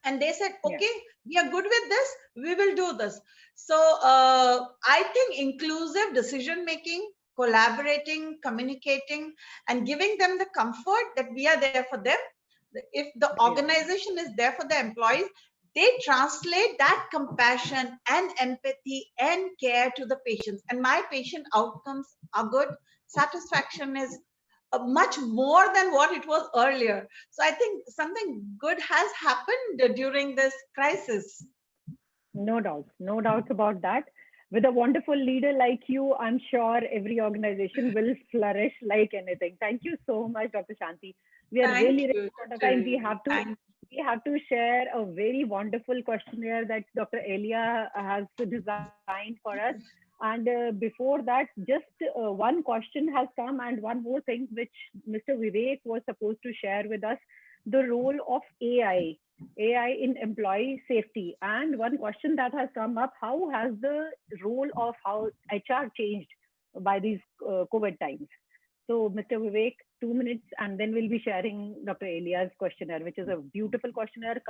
[SPEAKER 2] And they said,
[SPEAKER 1] Yeah.
[SPEAKER 2] okay, we are good with this, we will do this. So I think inclusive decision making, collaborating, communicating, and giving them the comfort that we are there for them. If the organization is there for the employees, they translate that compassion and empathy and care to the patients, and my patient outcomes are good. Satisfaction is much more than what it was earlier. So I think something good has happened during this crisis.
[SPEAKER 1] No doubts, no doubts about that. With a wonderful leader like you, I'm sure every organization will flourish like anything. Thank you so much, Dr. Shanti. We are
[SPEAKER 2] Thank
[SPEAKER 1] really
[SPEAKER 2] you,
[SPEAKER 1] running out of time.
[SPEAKER 2] Thank
[SPEAKER 1] We have to share a very wonderful questionnaire that Dr. Elia has designed for us. And before that, just one question has come, and one more thing which Mr. Vivek was supposed to share with us: the role of AI in employee safety. And one question that has come up: how has the role of how HR changed by these COVID times? So, Mr. Vivek, 2 minutes, and then we'll be sharing Dr. Elia's questionnaire, which is a beautiful questionnaire,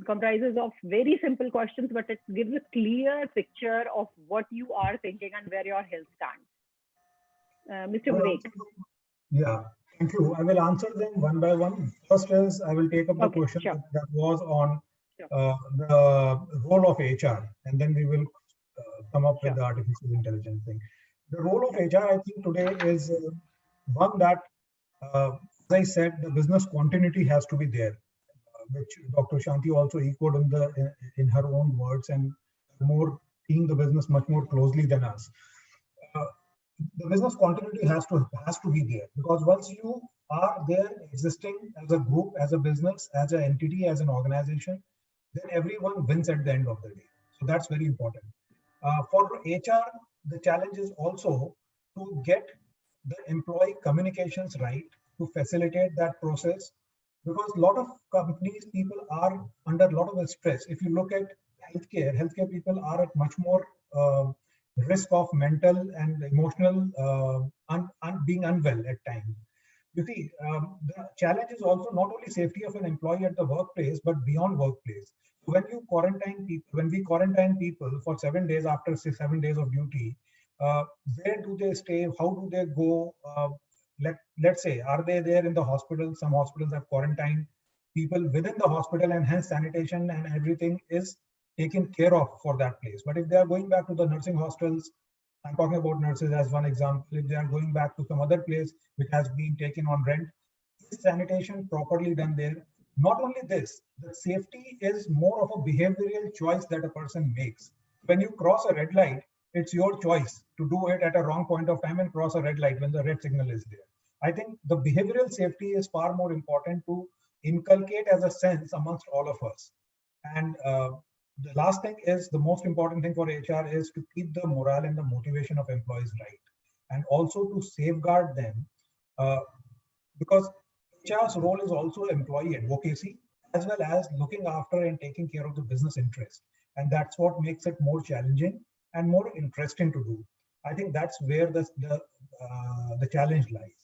[SPEAKER 1] comprises of very simple questions, but it gives a clear picture of what you are thinking and where your health stands. Mr. Vivek.
[SPEAKER 5] Yeah, thank you. I will answer them one by one. First is, I will take up the question that was on the role of HR, and then we will come up with the artificial intelligence thing. The role of HR, I think today is one that, as I said, the business continuity has to be there, which Dr. Shanti also echoed in her own words, and more seeing the business much more closely than us. The business continuity has to be there, because once you are there existing as a group, as a business, as an entity, as an organization, then everyone wins at the end of the day. So that's very important. For HR, the challenge is also to get the employee communications right, to facilitate that process, because a lot of companies, people are under a lot of stress. If you look at healthcare people are at much more risk of mental and emotional being unwell at times. You see, the challenge is also not only safety of an employee at the workplace, but beyond workplace. When we quarantine people for 7 days after 7 days of duty, where do they stay? How do they go? Let's say, are they there in the hospital? Some hospitals have quarantined people within the hospital, and hence sanitation and everything is taken care of for that place. But if they are going back to the nursing hostels, I'm talking about nurses as one example, if they are going back to some other place which has been taken on rent, is sanitation properly done there? Not only this, the safety is more of a behavioral choice that a person makes. When you cross a red light, it's your choice to do it at a wrong point of time and cross a red light when the red signal is there. I think the behavioral safety is far more important to inculcate as a sense amongst all of us. And the last thing is, the most important thing for HR is to keep the morale and the motivation of employees right, and also to safeguard them, because HR's role is also employee advocacy, as well as looking after and taking care of the business interest. And that's what makes it more challenging and more interesting to do. I think that's where the challenge lies.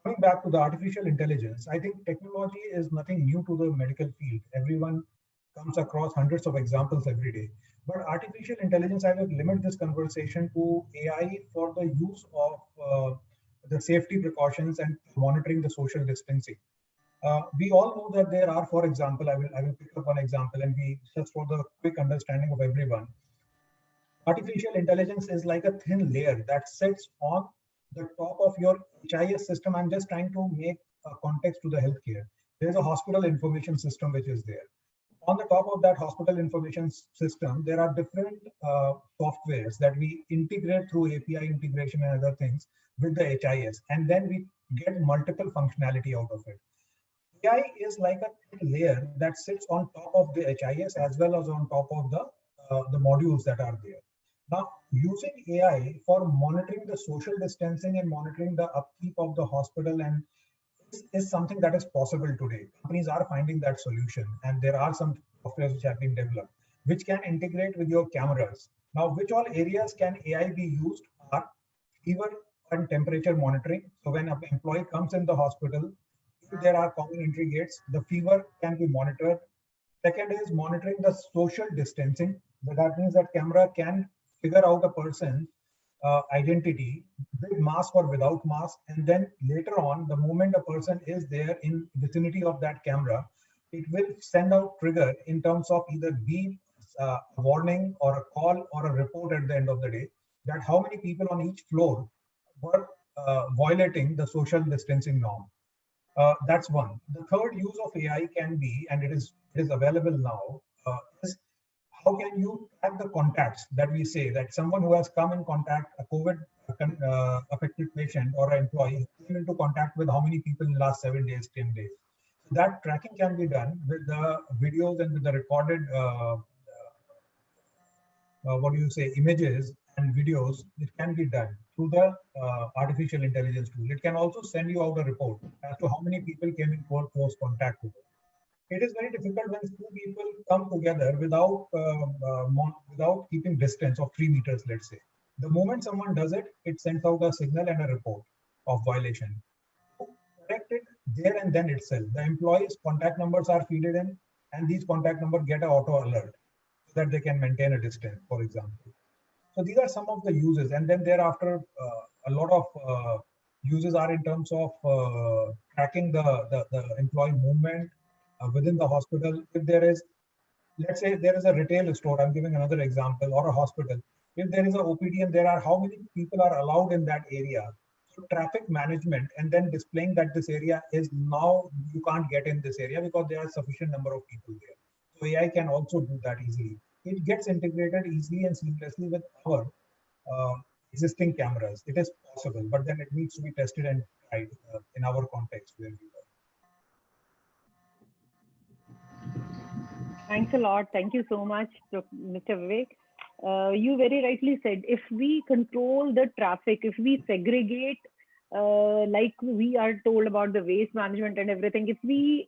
[SPEAKER 5] Coming back to the artificial intelligence, I think technology is nothing new to the medical field. Everyone comes across hundreds of examples every day. But artificial intelligence, I will limit this conversation to AI for the use of the safety precautions and monitoring the social distancing. We all know that there are, for example, I will pick up one example, and just for the quick understanding of everyone, artificial intelligence is like a thin layer that sits on the top of your HIS system. I'm just trying to make a context to the healthcare. There's a hospital information system which is there. On the top of that hospital information system, there are different softwares that we integrate through API integration and other things with the HIS, and then we get multiple functionality out of it. AI is like a layer that sits on top of the HIS as well as on top of the modules that are there. Now, using AI for monitoring the social distancing and monitoring the upkeep of the hospital and is something that is possible today. Companies are finding that solution, and there are some softwares which have been developed, which can integrate with your cameras. Now, which all areas can AI be used are fever and temperature monitoring. So when an employee comes in the hospital, if there are common entry gates, the fever can be monitored. Second is monitoring the social distancing. That means that camera can figure out a person's identity with mask or without mask, and then later on, the moment a person is there in vicinity of that camera, it will send out trigger in terms of either beep, a warning or a call or a report at the end of the day that how many people on each floor were violating the social distancing norm. That's one. The third use of AI can be, and it is available now, is how can you track the contacts that we say that someone who has come in contact, a COVID affected patient or an employee came into contact with how many people in the last 7 days, 10 days. So that tracking can be done with the videos and with the recorded, images and videos. It can be done through the artificial intelligence tool. It can also send you out a report as to how many people came in close contact with it. It is very difficult when two people come together without keeping distance of 3 meters, let's say. The moment someone does it, it sends out a signal and a report of violation. To correct it there and then itself, the employees' contact numbers are feeded in, and these contact numbers get an auto alert so that they can maintain a distance, for example. So these are some of the uses, and then thereafter, a lot of uses are in terms of tracking the employee movement within the hospital. If there is, let's say there is a retail store, I'm giving another example, or a hospital. If there is an OPD and there are how many people are allowed in that area. So traffic management and then displaying that this area is now, you can't get in this area because there are sufficient number of people there. So AI can also do that easily. It gets integrated easily and seamlessly with our existing cameras. It is possible, but then it needs to be tested and tried in our context where we work.
[SPEAKER 1] Thanks a lot. Thank you so much, Mr. Vivek. You very rightly said, if we control the traffic, if we segregate, like we are told about the waste management and everything, if we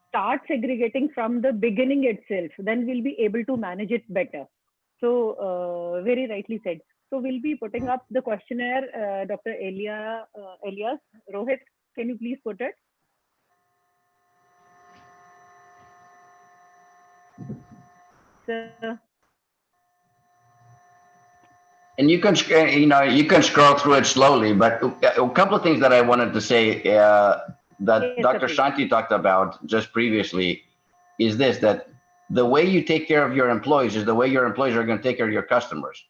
[SPEAKER 1] start segregating from the beginning itself, then we'll be able to manage it better. So very rightly said. So we'll be putting up the questionnaire, Dr. Elias. Rohit, can you please put it? Sir.
[SPEAKER 3] And you can scroll through it slowly, but a couple of things that I wanted to say that
[SPEAKER 1] Yes,
[SPEAKER 3] Dr.
[SPEAKER 1] okay.
[SPEAKER 3] Shanti talked about just previously is this, that the way you take care of your employees is the way your employees are going to take care of your customers.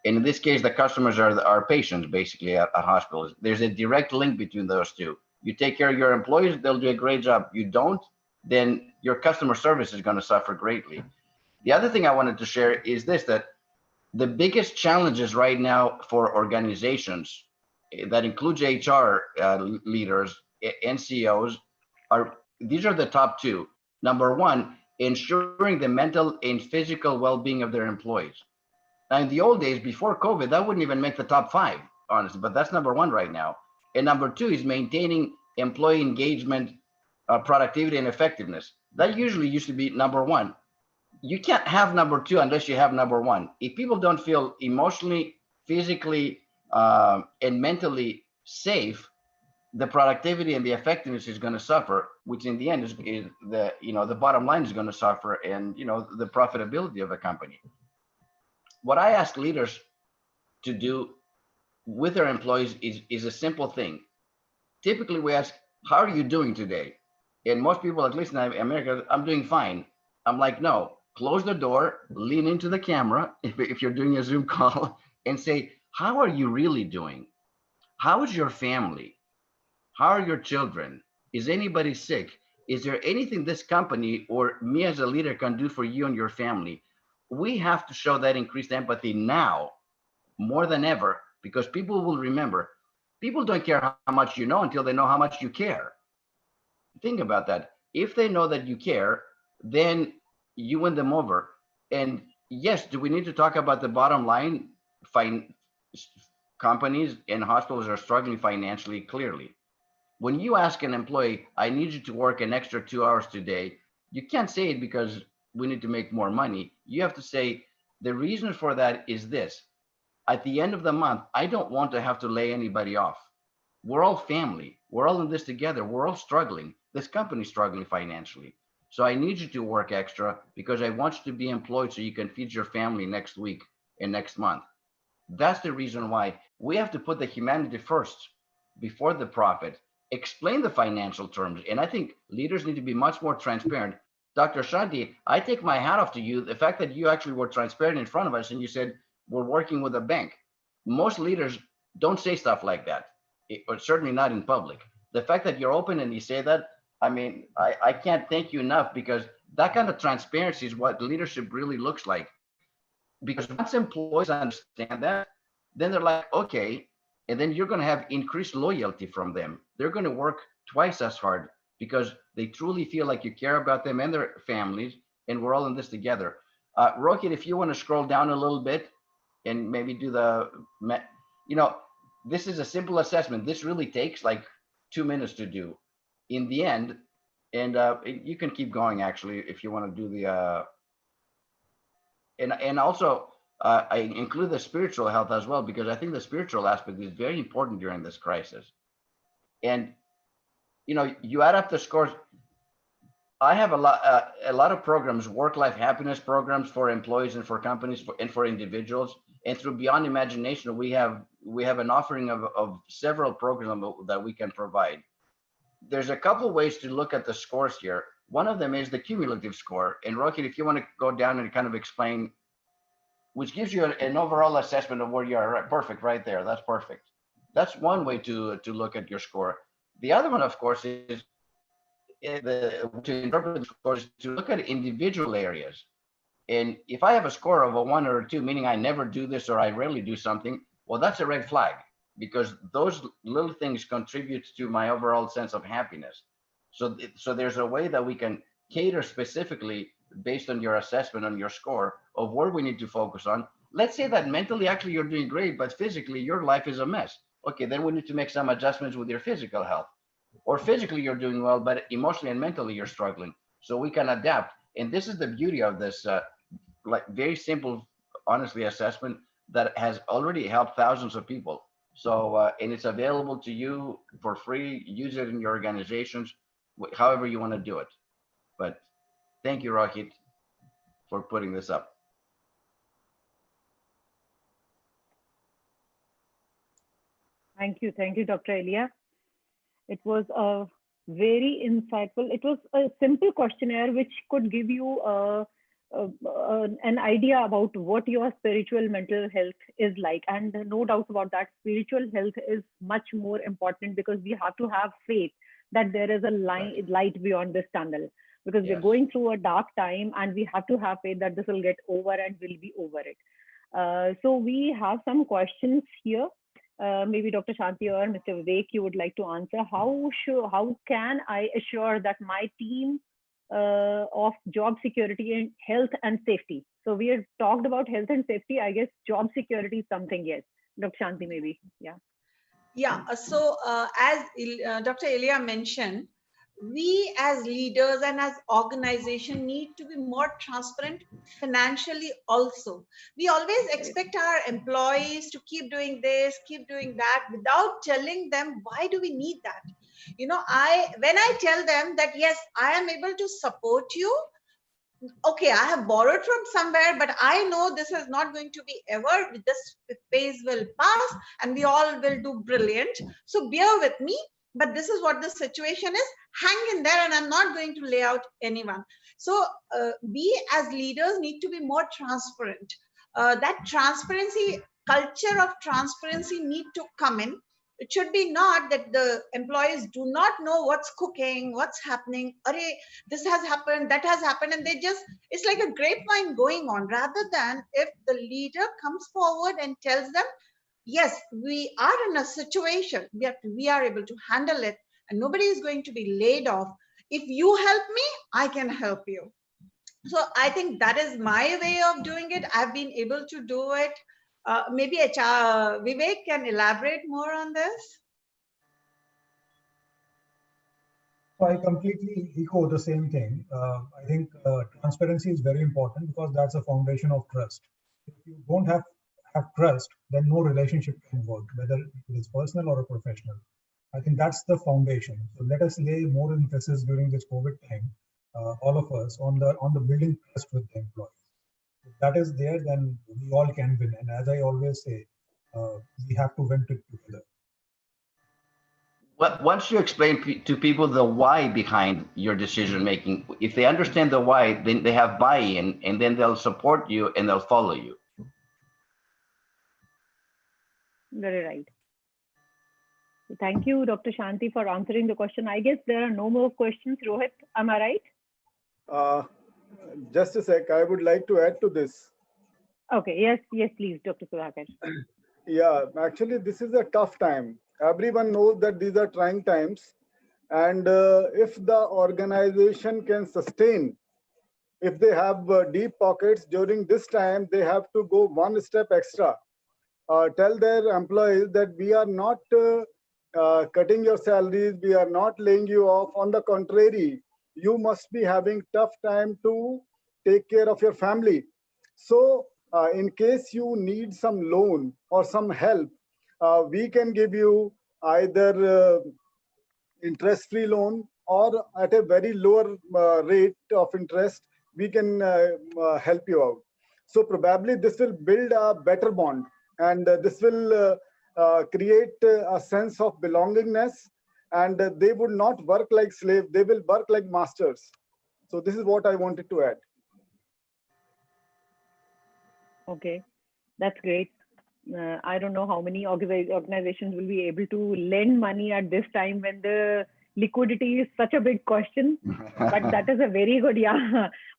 [SPEAKER 3] And in this case, the customers are patients basically at hospitals. There's a direct link between those two. You take care of your employees, they'll do a great job. You don't, then your customer service is going to suffer greatly. The other thing I wanted to share is this, that the biggest challenges right now for organizations, that includes HR leaders and CEOs, these are the top two. Number one, ensuring the mental and physical well-being of their employees. Now, in the old days, before COVID, that wouldn't even make the top 5, honestly, but that's number one right now. And number two is maintaining employee engagement, productivity, and effectiveness. That usually used to be number one. you can't have number two unless you have number one. If people don't feel emotionally, physically, and mentally safe, the productivity and the effectiveness is going to suffer, which in the end is the, the bottom line is going to suffer, and the profitability of a company. What I ask leaders to do with their employees is a simple thing. Typically we ask, how are you doing today? And most people, at least in America, I'm doing fine. I'm like, no, close the door, lean into the camera if you're doing a Zoom call, and say, how are you really doing? How is your family? How are your children? Is anybody sick? Is there anything this company or me as a leader can do for you and your family? We have to show that increased empathy now more than ever, because people will remember. People don't care how much you know until they know how much you care. Think about that. If they know that you care, then you win them over. And yes, do we need to talk about the bottom line? Companies and hospitals are struggling financially, clearly. When you ask an employee, I need you to work an extra 2 hours today, you can't say it because we need to make more money. You have to say, the reason for that is this. At the end of the month, I don't want to have to lay anybody off. We're all family. We're all in this together. We're all struggling. This company's struggling financially. So I need you to work extra because I want you to be employed so you can feed your family next week and next month. That's the reason why we have to put the humanity first before the profit. Explain the financial terms. And I think leaders need to be much more transparent. Dr. Shanti, I take my hat off to you. The fact that you actually were transparent in front of us and you said, we're working with a bank. Most leaders don't say stuff like that, or certainly not in public. The fact that you're open and you say that, I mean, I can't thank you enough, because that kind of transparency is what leadership really looks like. Because once employees understand that, then they're like, okay, and then you're going to have increased loyalty from them. They're going to work twice as hard because they truly feel like you care about them and their families, and we're all in this together. Rohit, if you want to scroll down a little bit and maybe do this is a simple assessment. This really takes like 2 minutes to do in the end. And you can keep going actually, if you want to do the, and also I include the spiritual health as well, because I think the spiritual aspect is very important during this crisis. And, you add up the scores. I have a lot of programs, work-life happiness programs for employees and for companies and for individuals. And through Beyond Imagination, we have an offering of several programs that we can provide. There's a couple of ways to look at the scores here. One of them is the cumulative score. And Rohit, if you want to go down and kind of explain, which gives you an overall assessment of where you are. Right, perfect, right there. That's perfect. That's one way to look at your score. The other one, of course, is to interpret the scores, to look at individual areas. And if I have a score of a 1 or a 2, meaning I never do this or I rarely do something, well, that's a red flag, because those little things contribute to my overall sense of happiness. So there's a way that we can cater specifically based on your assessment, on your score, of where we need to focus on. Let's say that mentally, actually, you're doing great, but physically, your life is a mess. Okay, then we need to make some adjustments with your physical health. Or physically, you're doing well, but emotionally and mentally, you're struggling. So we can adapt. And this is the beauty of this, like very simple, honestly, assessment that has already helped thousands of people. So, and it's available to you for free. Use it in your organizations, however you want to do it. But thank you, Rohit, for putting this up.
[SPEAKER 1] Thank you, Dr. Elia. It was a very insightful. It was a simple questionnaire which could give you an idea about what your spiritual mental health is like. And no doubt about that, spiritual health is much more important, because we have to have faith that there is a light beyond this tunnel, because we're going through a dark time, and we have to have faith that this will get over and we'll be over it. So we have some questions here. Maybe Dr. Shanti or Mr. Vivek, you would like to answer. How can I assure that my team of job security and health and safety? So we have talked about health and safety. I guess job security is something, yes. Dr. Shanti, maybe, yeah.
[SPEAKER 2] Yeah, so as Dr. Elia mentioned, we as leaders and as organization need to be more transparent financially also. We always expect our employees to keep doing this, keep doing that, without telling them why do we need that. You know, when I tell them that yes, I am able to support you, okay, I have borrowed from somewhere, but I know this is not going to be ever. This phase will pass and we all will do brilliant. So bear with me, but this is what the situation is. Hang in there, and I'm not going to lay out anyone. So we as leaders need to be more transparent. That transparency, culture of transparency need to come in. It should be not that the employees do not know what's cooking, what's happening. Array, this has happened, that has happened, and they just, it's like a grapevine going on, rather than if the leader comes forward and tells them, yes, we are in a situation, we are able to handle it, and nobody is going to be laid off. If you help me, I can help you. So I think that is my way of doing it. I've been able to do it. Maybe Vivek can elaborate more on this.
[SPEAKER 5] So I completely echo the same thing. I think transparency is very important because that's a foundation of trust. If you don't have trust, then no relationship can work, whether it is personal or a professional. I think that's the foundation. So let us lay more emphasis during this COVID time, all of us, on the building trust with the employees. If that is there, then we all can win. And as I always say, we have to win together.
[SPEAKER 3] Once you explain to people the why behind your decision making, if they understand the why, then they have buy-in, and then they'll support you and they'll follow you.
[SPEAKER 1] Very right. Thank you, Dr. Shanti, for answering the question. I guess there are no more questions. Rohit, am I right?
[SPEAKER 4] Just a sec, I would like to add to this.
[SPEAKER 1] Okay, yes, please, Dr. Sudhakar.
[SPEAKER 4] Yeah, actually, this is a tough time. Everyone knows that these are trying times. And if the organization can sustain, if they have deep pockets during this time, they have to go one step extra. Tell their employees that we are not cutting your salaries, we are not laying you off. On the contrary, you must be having tough time to take care of your family. So in case you need some loan or some help, we can give you either interest-free loan or at a very lower rate of interest, we can help you out. So probably this will build a better bond, and this will create a sense of belongingness, and they would not work like slaves, they will work like masters. So this is what I wanted to add.
[SPEAKER 1] Okay, that's great. I don't know how many organizations will be able to lend money at this time when the liquidity is such a big question. But that is a very good,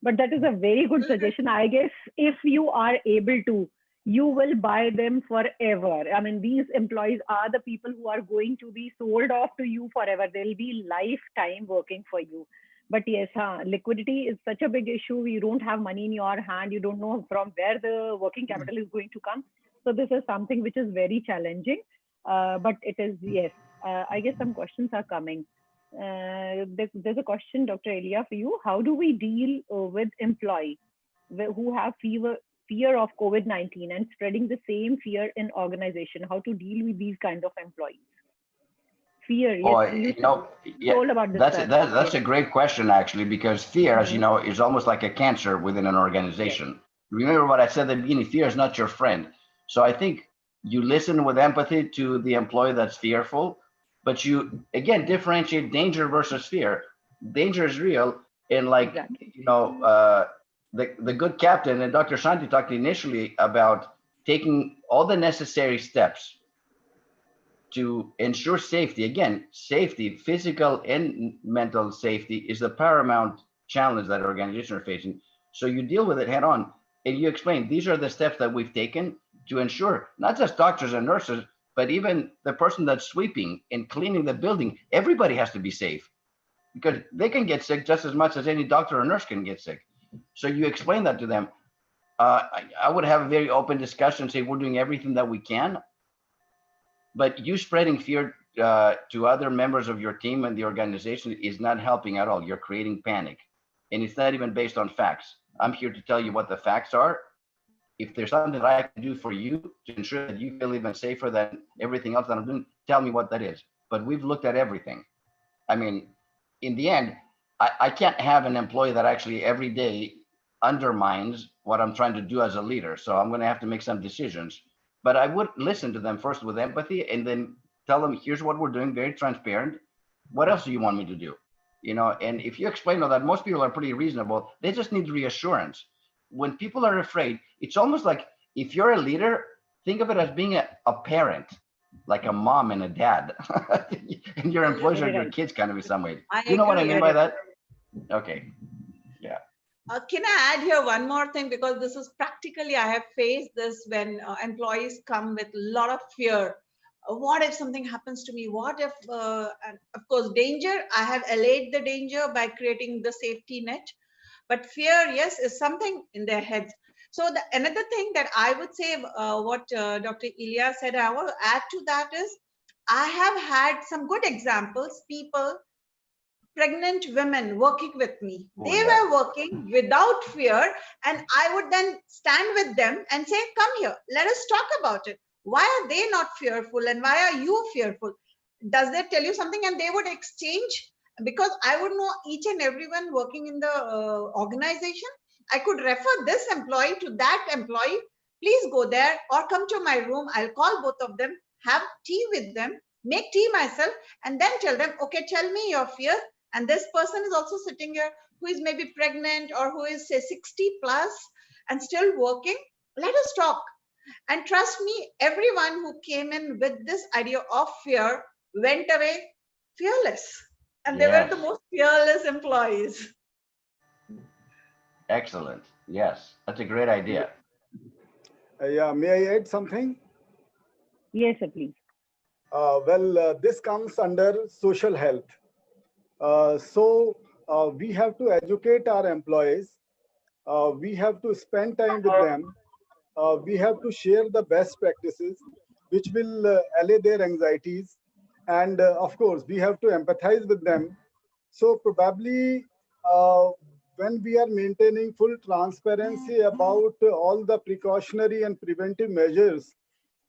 [SPEAKER 1] but that is a very good suggestion. I guess if you are able to, you will buy them forever. I mean, these employees are the people who are going to be sold off to you forever. They'll be lifetime working for you. But yes, liquidity is such a big issue. You don't have money in your hand. You don't know from where the working capital is going to come. So this is something which is very challenging. But it is, yes, I guess some questions are coming. There's a question, Dr. Elia, for you. How do we deal with employees who have fear of COVID-19 and spreading the same fear in organization? How to deal with these kinds of employees? Fear. Yes, told about this.
[SPEAKER 3] That's a great question, actually, because fear, as you know, is almost like a cancer within an organization. Yes. Remember what I said at the beginning, fear is not your friend. So I think you listen with empathy to the employee that's fearful, but you, again, differentiate danger versus fear. Danger is real. And like, exactly. The good captain, and Dr. Shanti talked initially about taking all the necessary steps to ensure safety. Again, safety, physical and mental safety, is the paramount challenge that organizations are facing. So you deal with it head on, and you explain, these are the steps that we've taken to ensure not just doctors and nurses, but even the person that's sweeping and cleaning the building, everybody has to be safe, because they can get sick just as much as any doctor or nurse can get sick. So you explain that to them. I would have a very open discussion, say we're doing everything that we can, but you spreading fear to other members of your team and the organization is not helping at all. You're creating panic, and it's not even based on facts. I'm here to tell you what the facts are. If there's something that I can do for you to ensure that you feel even safer than everything else that I'm doing, tell me what that is. But we've looked at everything. I mean, in the end, I can't have an employee that actually every day undermines what I'm trying to do as a leader. So I'm going to have to make some decisions. But I would listen to them first with empathy and then tell them, here's what we're doing, very transparent. What else do you want me to do? You know, and if you explain all that, most people are pretty reasonable. They just need reassurance. When people are afraid, it's almost like if you're a leader, think of it as being a parent, like a mom and a dad. And your employees are your kids kind of in some way. Do you know what I mean by that? Okay. Yeah.
[SPEAKER 2] Can I add here one more thing? Because this is practically, I have faced this when employees come with a lot of fear. What if something happens to me? What if, and of course, danger, I have allayed the danger by creating the safety net. But fear, yes, is something in their heads. So another thing that I would say, what Dr. Ilya said, I want to add to that is, I have had some good examples, people, pregnant women working with me. They were working without fear, and I would then stand with them and say, come here, let us talk about it. Why are they not fearful and why are you fearful? Does that tell you something? And they would exchange, because I would know each and everyone working in the organization. I could refer this employee to that employee. Please go there or come to my room. I'll call both of them, have tea with them, make tea myself, and then tell them, okay, tell me your fear. And this person is also sitting here who is maybe pregnant or who is say 60 plus and still working. Let us talk. And trust me, everyone who came in with this idea of fear went away fearless. And they were the most fearless employees.
[SPEAKER 3] Excellent. Yes, that's a great idea.
[SPEAKER 4] Yeah, may I add something?
[SPEAKER 1] Yes, sir, please.
[SPEAKER 4] This comes under social health. We have to educate our employees. We have to spend time with them. We have to share the best practices, which will allay their anxieties. And of course, we have to empathize with them. So probably when we are maintaining full transparency about all the precautionary and preventive measures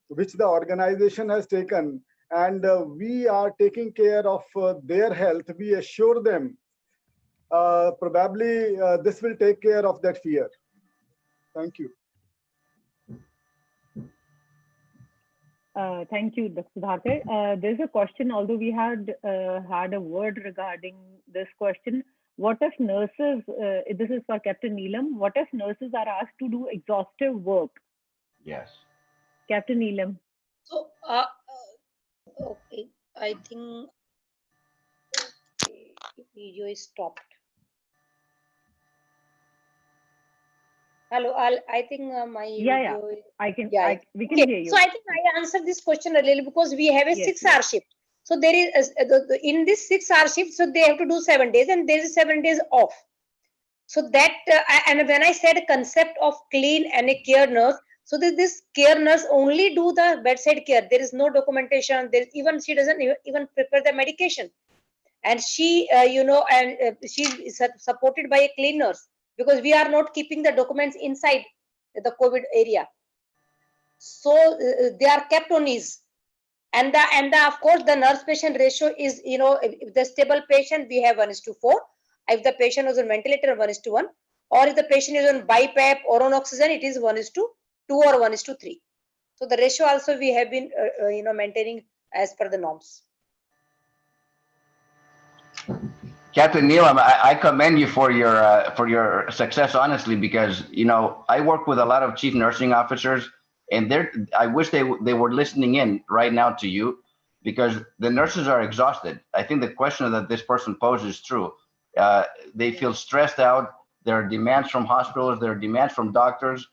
[SPEAKER 4] which the organization has taken, and we are taking care of their health, we assure them, probably this will take care of that fear. Thank you.
[SPEAKER 1] Thank you, Dr. Sudhakar. There's a question, although we had had a word regarding this question. What if nurses, this is for Captain Neelam, what if nurses are asked to do exhaustive work?
[SPEAKER 3] Yes.
[SPEAKER 1] Captain Neelam.
[SPEAKER 7] So, okay, I think video is stopped. Hello, I think my video.
[SPEAKER 1] I can.
[SPEAKER 7] Yeah,
[SPEAKER 1] we can hear you.
[SPEAKER 7] So I think I answered this question a little because we have a 6-hour shift. So there is in this 6-hour shift, so they have to do 7 days, and there is 7 days off. So that and when I said concept of clean and a care nurse, so this care nurse only do the bedside care. There is no documentation. There even she doesn't even prepare the medication, and she she is supported by a clean nurse, because we are not keeping the documents inside the COVID area. So they are kept on ease. And of course, the nurse patient ratio is, if the stable patient, we have 1:4. If the patient is on ventilator, 1:1. Or if the patient is on BiPAP or on oxygen, it is 1:2 or 1:3. So the ratio also we have been, maintaining as per the norms.
[SPEAKER 3] Captain Neelam, I commend you for your success, honestly, because I work with a lot of chief nursing officers, and I wish they were listening in right now to you, because the nurses are exhausted. I think the question that this person poses is true. They feel stressed out. There are demands from hospitals, there are demands from doctors,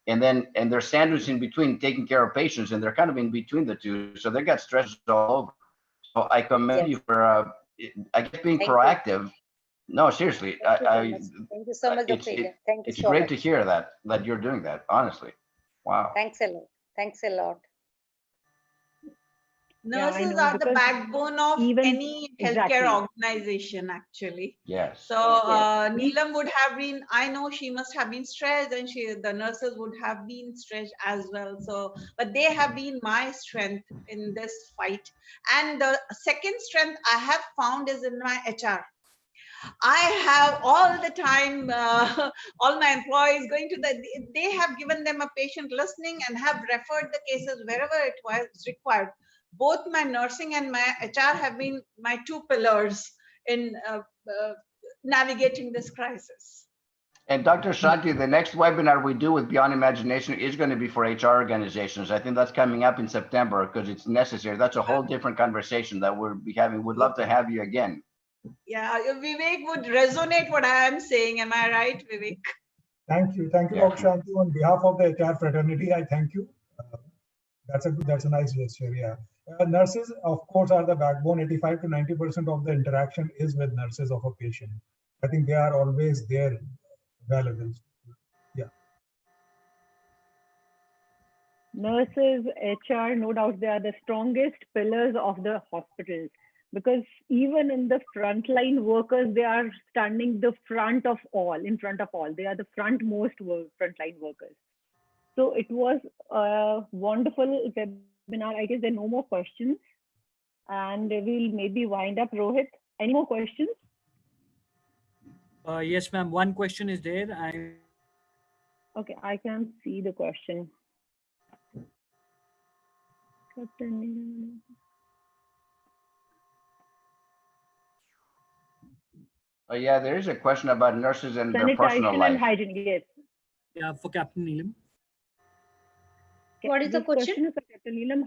[SPEAKER 3] and they're sandwiched in between taking care of patients, and they're kind of in between the two, so they got stressed all over. So I commend you for I guess being proactive. No, seriously.
[SPEAKER 7] Thank you so much, Dr. Ilya. Thank you
[SPEAKER 3] it's
[SPEAKER 7] so
[SPEAKER 3] great
[SPEAKER 7] much.
[SPEAKER 3] to hear that you're doing that, honestly. Wow.
[SPEAKER 7] Thanks a lot. Thanks a lot.
[SPEAKER 1] Yeah, I
[SPEAKER 2] Nurses
[SPEAKER 1] know,
[SPEAKER 2] are the
[SPEAKER 1] because
[SPEAKER 2] backbone of
[SPEAKER 1] even
[SPEAKER 2] any healthcare
[SPEAKER 1] exactly.
[SPEAKER 2] organization, actually.
[SPEAKER 3] Yes.
[SPEAKER 2] So
[SPEAKER 1] Yes.
[SPEAKER 2] Neelam would have been, I know she must have been stressed, and the nurses would have been stressed as well. So, but they have been my strength in this fight. And the second strength I have found is in my HR. I have all the time, all my employees going to they have given them a patient listening and have referred the cases wherever it was required. Both my nursing and my HR have been my two pillars in navigating this crisis.
[SPEAKER 3] And Dr. Shanti, the next webinar we do with Beyond Imagination is going to be for HR organizations. I think that's coming up in September because it's necessary. That's a whole different conversation that we'll be having. Would love to have you again.
[SPEAKER 2] Yeah, Vivek would resonate what I am saying. Am I right, Vivek?
[SPEAKER 5] Thank you,
[SPEAKER 3] Yeah.
[SPEAKER 5] Dr. Shanti. On behalf of the HR fraternity, I thank you. That's a nice gesture. Yeah, nurses, of course, are the backbone. 85 to 90% of the interaction is with nurses of a patient. I think they are always there, available. Yeah.
[SPEAKER 1] Nurses, HR, no doubt they are the strongest pillars of the hospitals, because even in the frontline workers, they are standing the front of all, in front of all. They are the frontmost frontline workers. So it was a wonderful webinar. I guess there are no more questions, and we'll maybe wind up. Rohit, any more questions?
[SPEAKER 8] Yes, ma'am. One question is there.
[SPEAKER 1] Okay, I can see the question.
[SPEAKER 3] Oh yeah, there is a question about nurses and their personal
[SPEAKER 1] Sanitation
[SPEAKER 3] life.
[SPEAKER 1] and hygiene, yes.
[SPEAKER 8] Yeah, for Captain Neelam.
[SPEAKER 7] What is the
[SPEAKER 1] This
[SPEAKER 7] question?
[SPEAKER 1] is for Captain Neelam.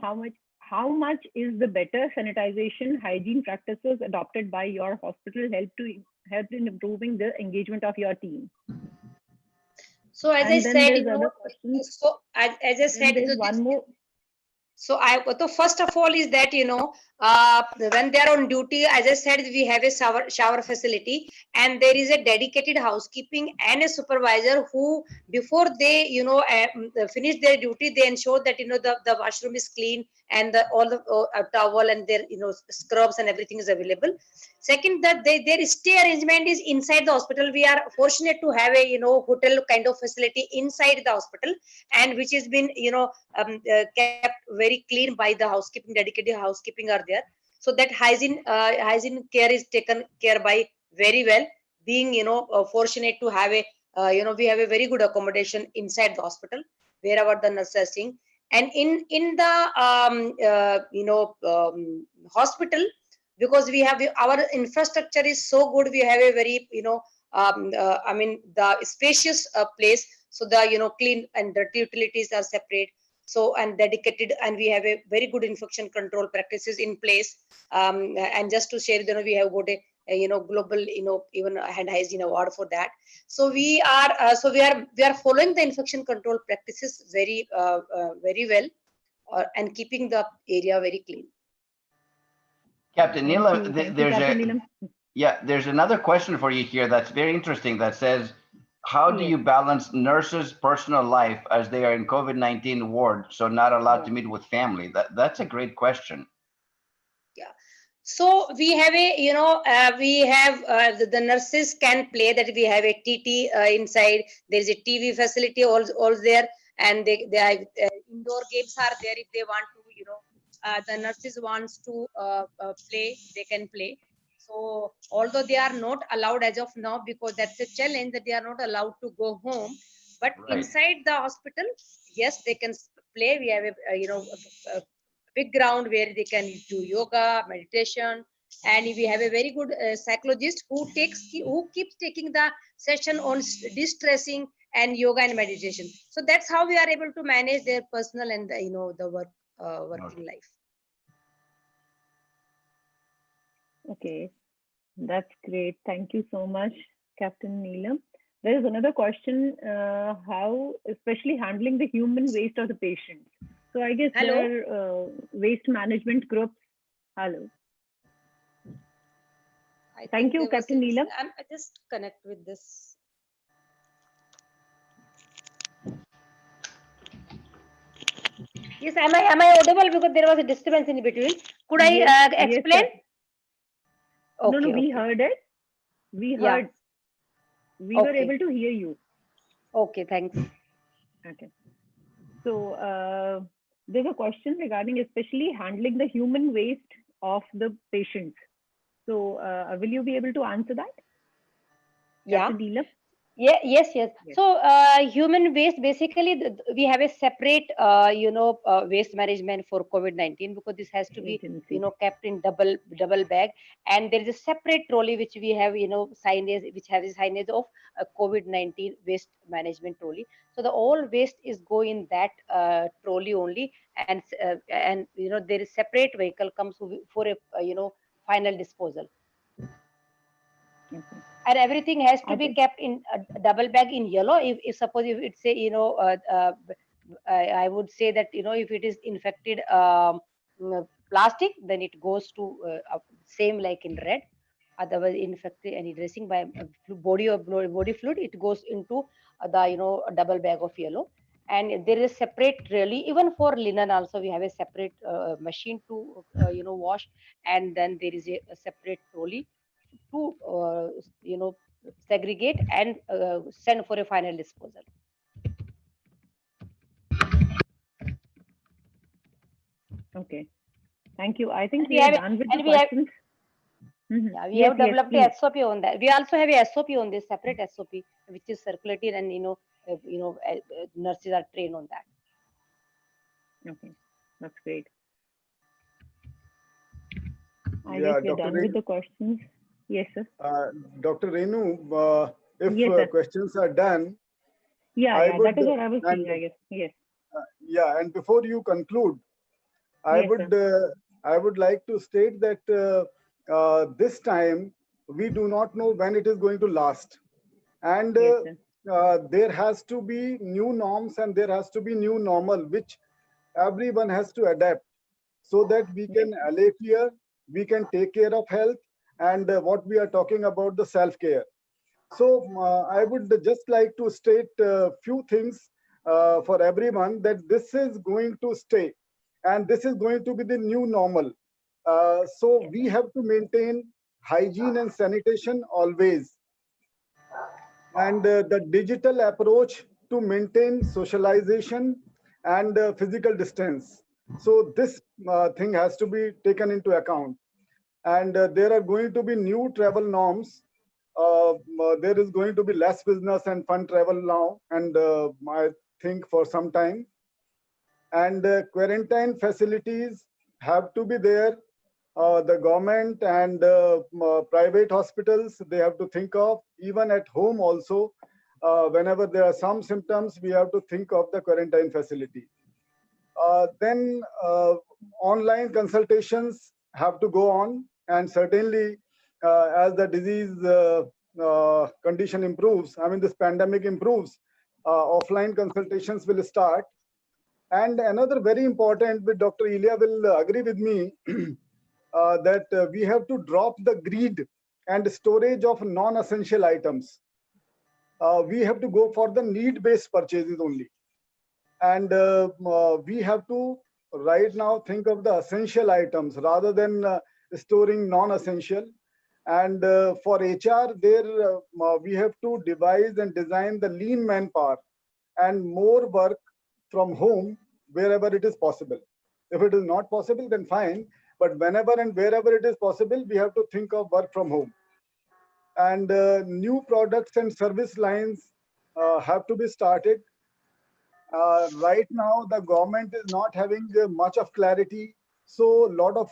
[SPEAKER 1] How much is the better sanitization hygiene practices adopted by your hospital help in improving the engagement of your team?
[SPEAKER 7] So as I
[SPEAKER 1] And then
[SPEAKER 7] said,
[SPEAKER 1] there's other questions.
[SPEAKER 7] so as I
[SPEAKER 1] Then
[SPEAKER 7] said,
[SPEAKER 1] there's one more.
[SPEAKER 7] so first of all is that, when they are on duty, as I said, we have a shower facility, and there is a dedicated housekeeping and a supervisor who, before they, finish their duty, they ensure that, the washroom is clean, and all the towel and their, scrubs and everything is available. Second, that their stay arrangement is inside the hospital. We are fortunate to have a, hotel kind of facility inside the hospital, and which has been, kept very clean by the housekeeping, dedicated housekeeping are there. So that hygiene care is taken care by very well. Being, fortunate to have a, we have a very good accommodation inside the hospital wherever the nurse is seeing. And in the hospital, because we have our infrastructure is so good, we have a very, the spacious place. So the, clean and dirty utilities are separate. So, and dedicated, and we have a very good infection control practices in place. And just to share, we have got a global, even hand hygiene award for that. So we are following the infection control practices very well, and keeping the area very clean.
[SPEAKER 3] Captain Neelam, there's another question for you here that's very interesting that says, how do you balance nurses' personal life as they are in COVID-19 ward, so not allowed to meet with family? That's a great question.
[SPEAKER 7] Yeah. So we have a, the nurses can play that. We have a TT inside. There is a TV facility all there, and they have indoor games are there. If they want to, the nurses wants to play, they can play. So although they are not allowed as of now, because that's a challenge that they are not allowed to go home, but inside the hospital, yes, they can play. We have a big ground where they can do yoga, meditation, and we have a very good psychologist who keeps taking the session on de-stressing and yoga and meditation. So that's how we are able to manage their personal and the working life.
[SPEAKER 1] Okay, that's great. Thank you so much, Captain Neelam. There is another question, how, especially handling the human waste of the patient. So I guess there are waste management groups. Hello. Thank you, Captain Neelam.
[SPEAKER 7] I just connect with this.
[SPEAKER 6] Yes, am I audible? Because there was a disturbance in between. Could I
[SPEAKER 1] Yes,
[SPEAKER 6] explain?
[SPEAKER 1] sir. No,
[SPEAKER 6] Okay,
[SPEAKER 1] we
[SPEAKER 6] okay.
[SPEAKER 1] heard it. We
[SPEAKER 6] Yeah.
[SPEAKER 1] heard. We were
[SPEAKER 6] Okay.
[SPEAKER 1] able to hear you.
[SPEAKER 6] Okay, thanks.
[SPEAKER 1] Okay. So there's a question regarding especially handling the human waste of the patients. So will you be able to answer that,
[SPEAKER 6] Yeah.
[SPEAKER 1] Captain Neelam?
[SPEAKER 6] Yeah, yes, yes.
[SPEAKER 1] Yes.
[SPEAKER 6] So, human waste, basically, we have a separate, waste management for COVID-19, because this has to be,
[SPEAKER 1] Agency.
[SPEAKER 6] kept in double bag. And there is a separate trolley which we have, signage, which has a signage of COVID-19 waste management trolley. So the all waste is go in that trolley only, and there is separate vehicle comes for a final disposal.
[SPEAKER 1] Okay.
[SPEAKER 6] And everything has to
[SPEAKER 1] I
[SPEAKER 6] be
[SPEAKER 1] think
[SPEAKER 6] kept in a double bag in yellow. If suppose if it's a I would say that if it is infected plastic, then it goes to same like in red. Otherwise, infected any dressing by body fluid, it goes into the a double bag of yellow. And there is separate really, even for linen also we have a separate machine to wash. And then there is a separate trolley to segregate and send for a final disposal.
[SPEAKER 1] okay. Thank you. I think
[SPEAKER 6] And
[SPEAKER 1] we are done with the
[SPEAKER 6] and we have
[SPEAKER 1] questions.
[SPEAKER 6] yeah, we
[SPEAKER 1] Yes,
[SPEAKER 6] have
[SPEAKER 1] yes,
[SPEAKER 6] developed a
[SPEAKER 1] please.
[SPEAKER 6] SOP on that. We also have a SOP on this, separate SOP, which is circulated, and nurses are trained on that.
[SPEAKER 1] Okay, that's great. I
[SPEAKER 4] Yeah,
[SPEAKER 1] guess we're
[SPEAKER 4] Dr.
[SPEAKER 1] done with the questions. Yes, sir.
[SPEAKER 4] Dr. Renu, if
[SPEAKER 1] Yes, sir.
[SPEAKER 4] questions are done,
[SPEAKER 1] Yeah,
[SPEAKER 4] I
[SPEAKER 1] yeah,
[SPEAKER 4] would,
[SPEAKER 1] that is what I was
[SPEAKER 4] and
[SPEAKER 1] saying, I guess. Yes,
[SPEAKER 4] yeah, and before you conclude, I
[SPEAKER 1] yes,
[SPEAKER 4] would,
[SPEAKER 1] sir.
[SPEAKER 4] I would like to state that this time we do not know when it is going to last, and
[SPEAKER 1] Yes, sir.
[SPEAKER 4] there has to be new norms and there has to be new normal, which everyone has to adapt, so that we
[SPEAKER 1] Yes,
[SPEAKER 4] can
[SPEAKER 1] sir.
[SPEAKER 4] allay fear, we can take care of health, and what we are talking about, the self-care. So I would just like to state a few things for everyone, that this is going to stay and this is going to be the new normal. So
[SPEAKER 6] Yes,
[SPEAKER 4] we have to maintain hygiene and sanitation always, and the digital approach to maintain socialization and physical distance. So this thing has to be taken into account. And there are going to be new travel norms. There is going to be less business and fun travel now, and I think for some time. And quarantine facilities have to be there. The government and private hospitals, they have to think of, even at home also, whenever there are some symptoms, we have to think of the quarantine facility. Then online consultations have to go on, and certainly as the disease condition improves, I mean this pandemic improves, offline consultations will start. And another very important, with Dr. Ilya will agree with me, that we have to drop the greed and storage of non-essential items. We have to go for the need-based purchases only. And we have to right now think of the essential items rather than storing non-essential. And for HR, there we have to devise and design the lean manpower and more work from home wherever it is possible. If it is not possible, then fine. But whenever and wherever it is possible, we have to think of work from home. And new products and service lines have to be started. Right now, the government is not having much of clarity. So a lot of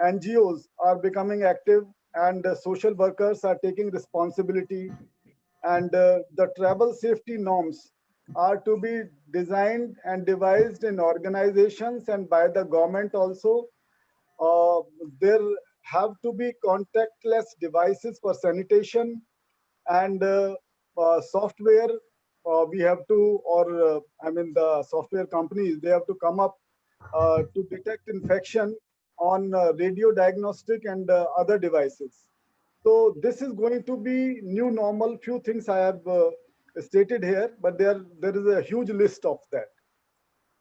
[SPEAKER 4] NGOs are becoming active, and social workers are taking responsibility. And the travel safety norms are to be designed and devised in organizations and by the government also. Uh, there have to be contactless devices for sanitation, and software we have to, or I mean the software companies, they have to come up to detect infection on radio diagnostic and other devices. So this is going to be new normal. Few things I have stated here, but there is a huge list of that.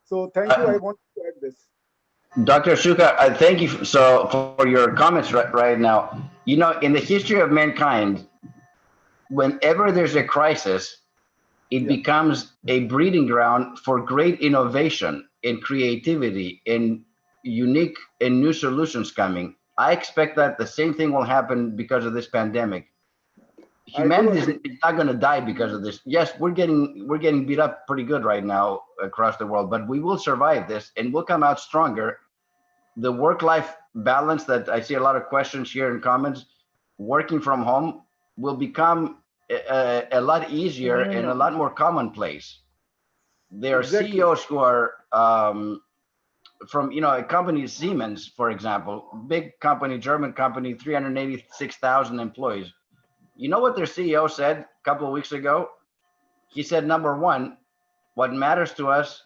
[SPEAKER 4] So thank you. I want to add this.
[SPEAKER 3] Dr. Shuka, thank you for your comments right now. You know, in the history of mankind, whenever there's a crisis, it becomes a breeding ground for great innovation and creativity and unique and new solutions coming. I expect that the same thing will happen because of this pandemic. Humanity is not going to die because of this. Yes, we're getting beat up pretty good right now across the world, but we will survive this and we'll come out stronger. The work-life balance that I see a lot of questions here and comments, working from home will become a lot easier and a lot more commonplace. There are CEOs who are from, you know, a company, Siemens, for example, big company, German company, 386,000 employees. You know what their CEO said a couple of weeks ago? He said, number one, what matters to us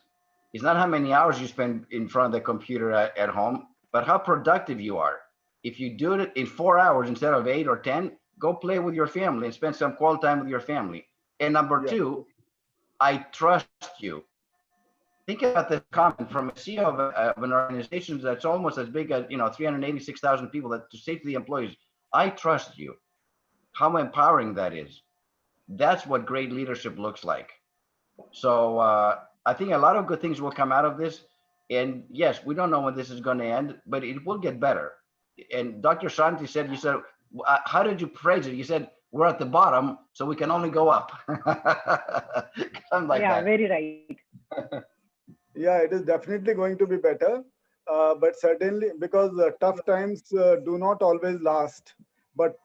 [SPEAKER 3] is not how many hours you spend in front of the computer at home, but how productive you are. If you do it in 4 hours instead of 8 or 10, go play with your family and spend some quality time with your family. And number two, I trust you. Think about this comment from a CEO of an organization that's almost as big as, you know, 386,000 people, that to say to the employees, I trust you. How empowering that is. That's what great leadership looks like. So I think a lot of good things will come out of this. And yes, we don't know when this is going to end, but it will get better. And Dr. Shanti said, you said, how did you phrase it? You said, we're at the bottom, so we can only go up. Like
[SPEAKER 1] yeah,
[SPEAKER 3] that.
[SPEAKER 1] very right.
[SPEAKER 4] Yeah, it is definitely going to be better. But certainly, because tough times do not always last, but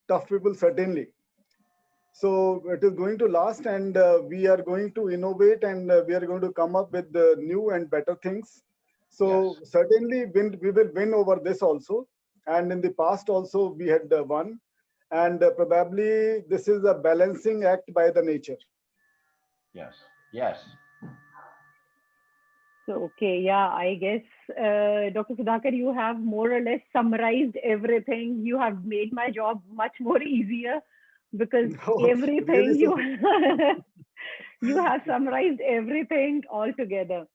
[SPEAKER 4] tough people certainly. So it is going to last, and we are going to innovate, and we are going to come up with new and better things. So certainly we will win over this also. And in the past also we had won. And probably this is a balancing act by the nature.
[SPEAKER 3] Yes, yes.
[SPEAKER 1] So, okay, yeah, I guess, Dr. Sudhakar, you have more or less summarized everything. You have made my job much more easier, because everything
[SPEAKER 4] really
[SPEAKER 1] you have summarized everything all together.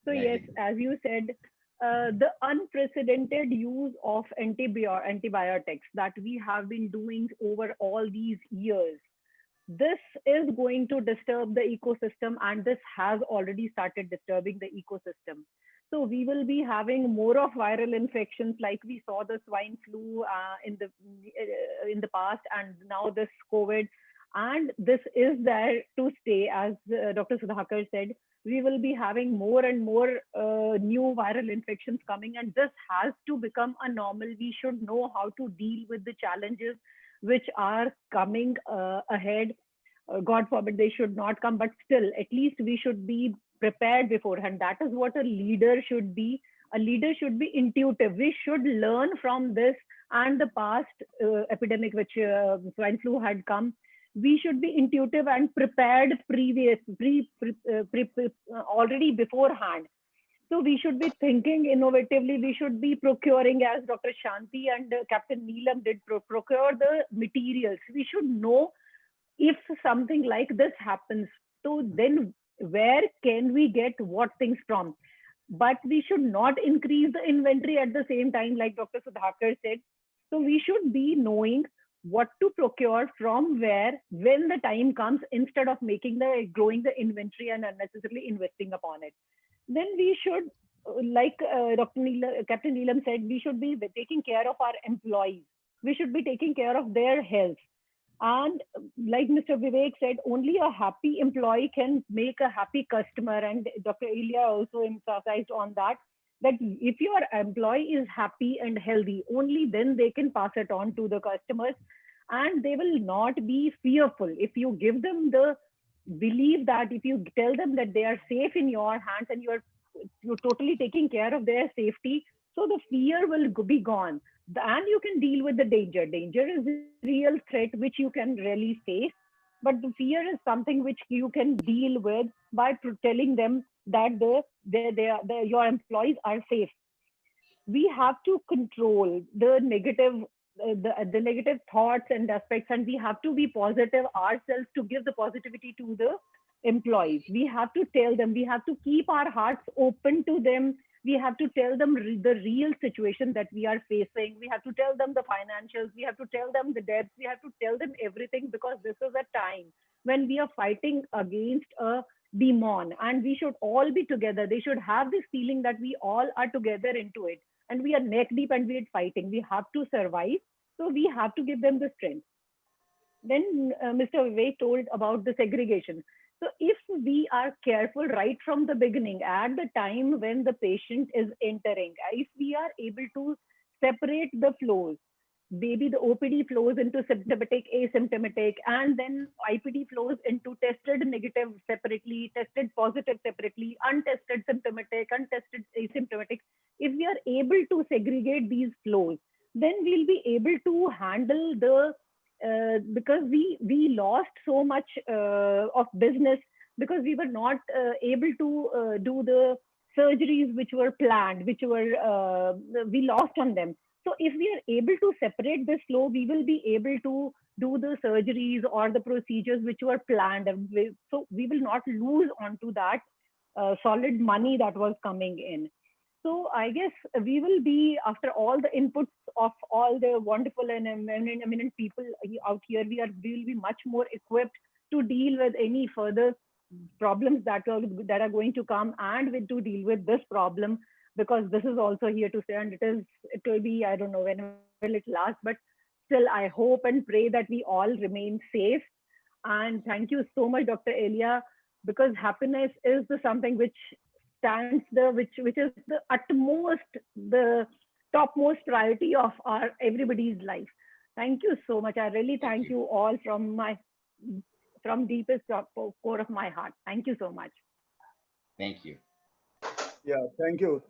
[SPEAKER 1] So yes, as you said, the unprecedented use of antibiotics that we have been doing over all these years, this is going to disturb the ecosystem, and this has already started disturbing the ecosystem. So we will be having more of viral infections, like we saw the swine flu in the past, and now this COVID. And this is there to stay, as Dr. Sudhakar said. We will be having more and more new viral infections coming, and this has to become a normal. We should know how to deal with the challenges which are coming ahead. God forbid they should not come, but still, at least we should be prepared beforehand. That is what a leader should be. A leader should be intuitive. We should learn from this and the past epidemic, which swine flu had come. We should be intuitive and prepared already beforehand. So we should be thinking innovatively. We should be procuring, as Dr. Shanti and Captain Neelam did, procure the materials. We should know if something like this happens. So then where can we get what things from? But we should not increase the inventory at the same time, like Dr. Sudhakar said. So we should be knowing what to procure from where when the time comes, instead of growing the inventory and unnecessarily investing upon it. Then we should, like Captain Neelam said, we should be taking care of our employees. We should be taking care of their health. And like Mr. Vivek said, only a happy employee can make a happy customer. And Dr. Ilya also emphasized on that if your employee is happy and healthy, only then they can pass it on to the customers, and they will not be fearful. If you give them the belief, that if you tell them that they are safe in your hands and you're totally taking care of their safety, so the fear will be gone. And you can deal with the danger. Danger is a real threat which you can really face, but the fear is something which you can deal with by telling them that your employees are safe. We have to control the negative thoughts and aspects, and we have to be positive ourselves to give the positivity to the employees. We have to tell them, we have to keep our hearts open to them. We have to tell them the real situation that we are facing. We have to tell them the financials. We have to tell them the debts. We have to tell them everything, because this is a time when we are fighting against a demon, and we should all be together. They should have this feeling that we all are together into it, and we are neck deep and we are fighting. We have to survive. So we have to give them the strength. Then Mr. Vivek told about the segregation. So if we are careful right from the beginning, at the time when the patient is entering, if we are able to separate the flows, maybe the OPD flows into symptomatic, asymptomatic, and then IPD flows into tested negative separately, tested positive separately, untested symptomatic, untested asymptomatic. If we are able to segregate these flows, then we'll be able to handle the because we lost so much of business, because we were not able to do the surgeries which were planned, which were we lost on them. So if we are able to separate this flow, we will be able to do the surgeries or the procedures which were planned. So we will not lose onto that solid money that was coming in. So I guess we will be, after all the inputs of all the wonderful and eminent people out here, we will be much more equipped to deal with any further problems that are going to come, and to deal with this problem, because this is also here to stay, and it will be, I don't know when will it last, but still I hope and pray that we all remain safe. And thank you so much, Dr. Elia, because happiness is the something which stands which is the utmost, the topmost priority of everybody's life. Thank you so much. I really thank you all from deepest core of my heart. Thank you so much.
[SPEAKER 3] Thank you.
[SPEAKER 4] Yeah, thank you.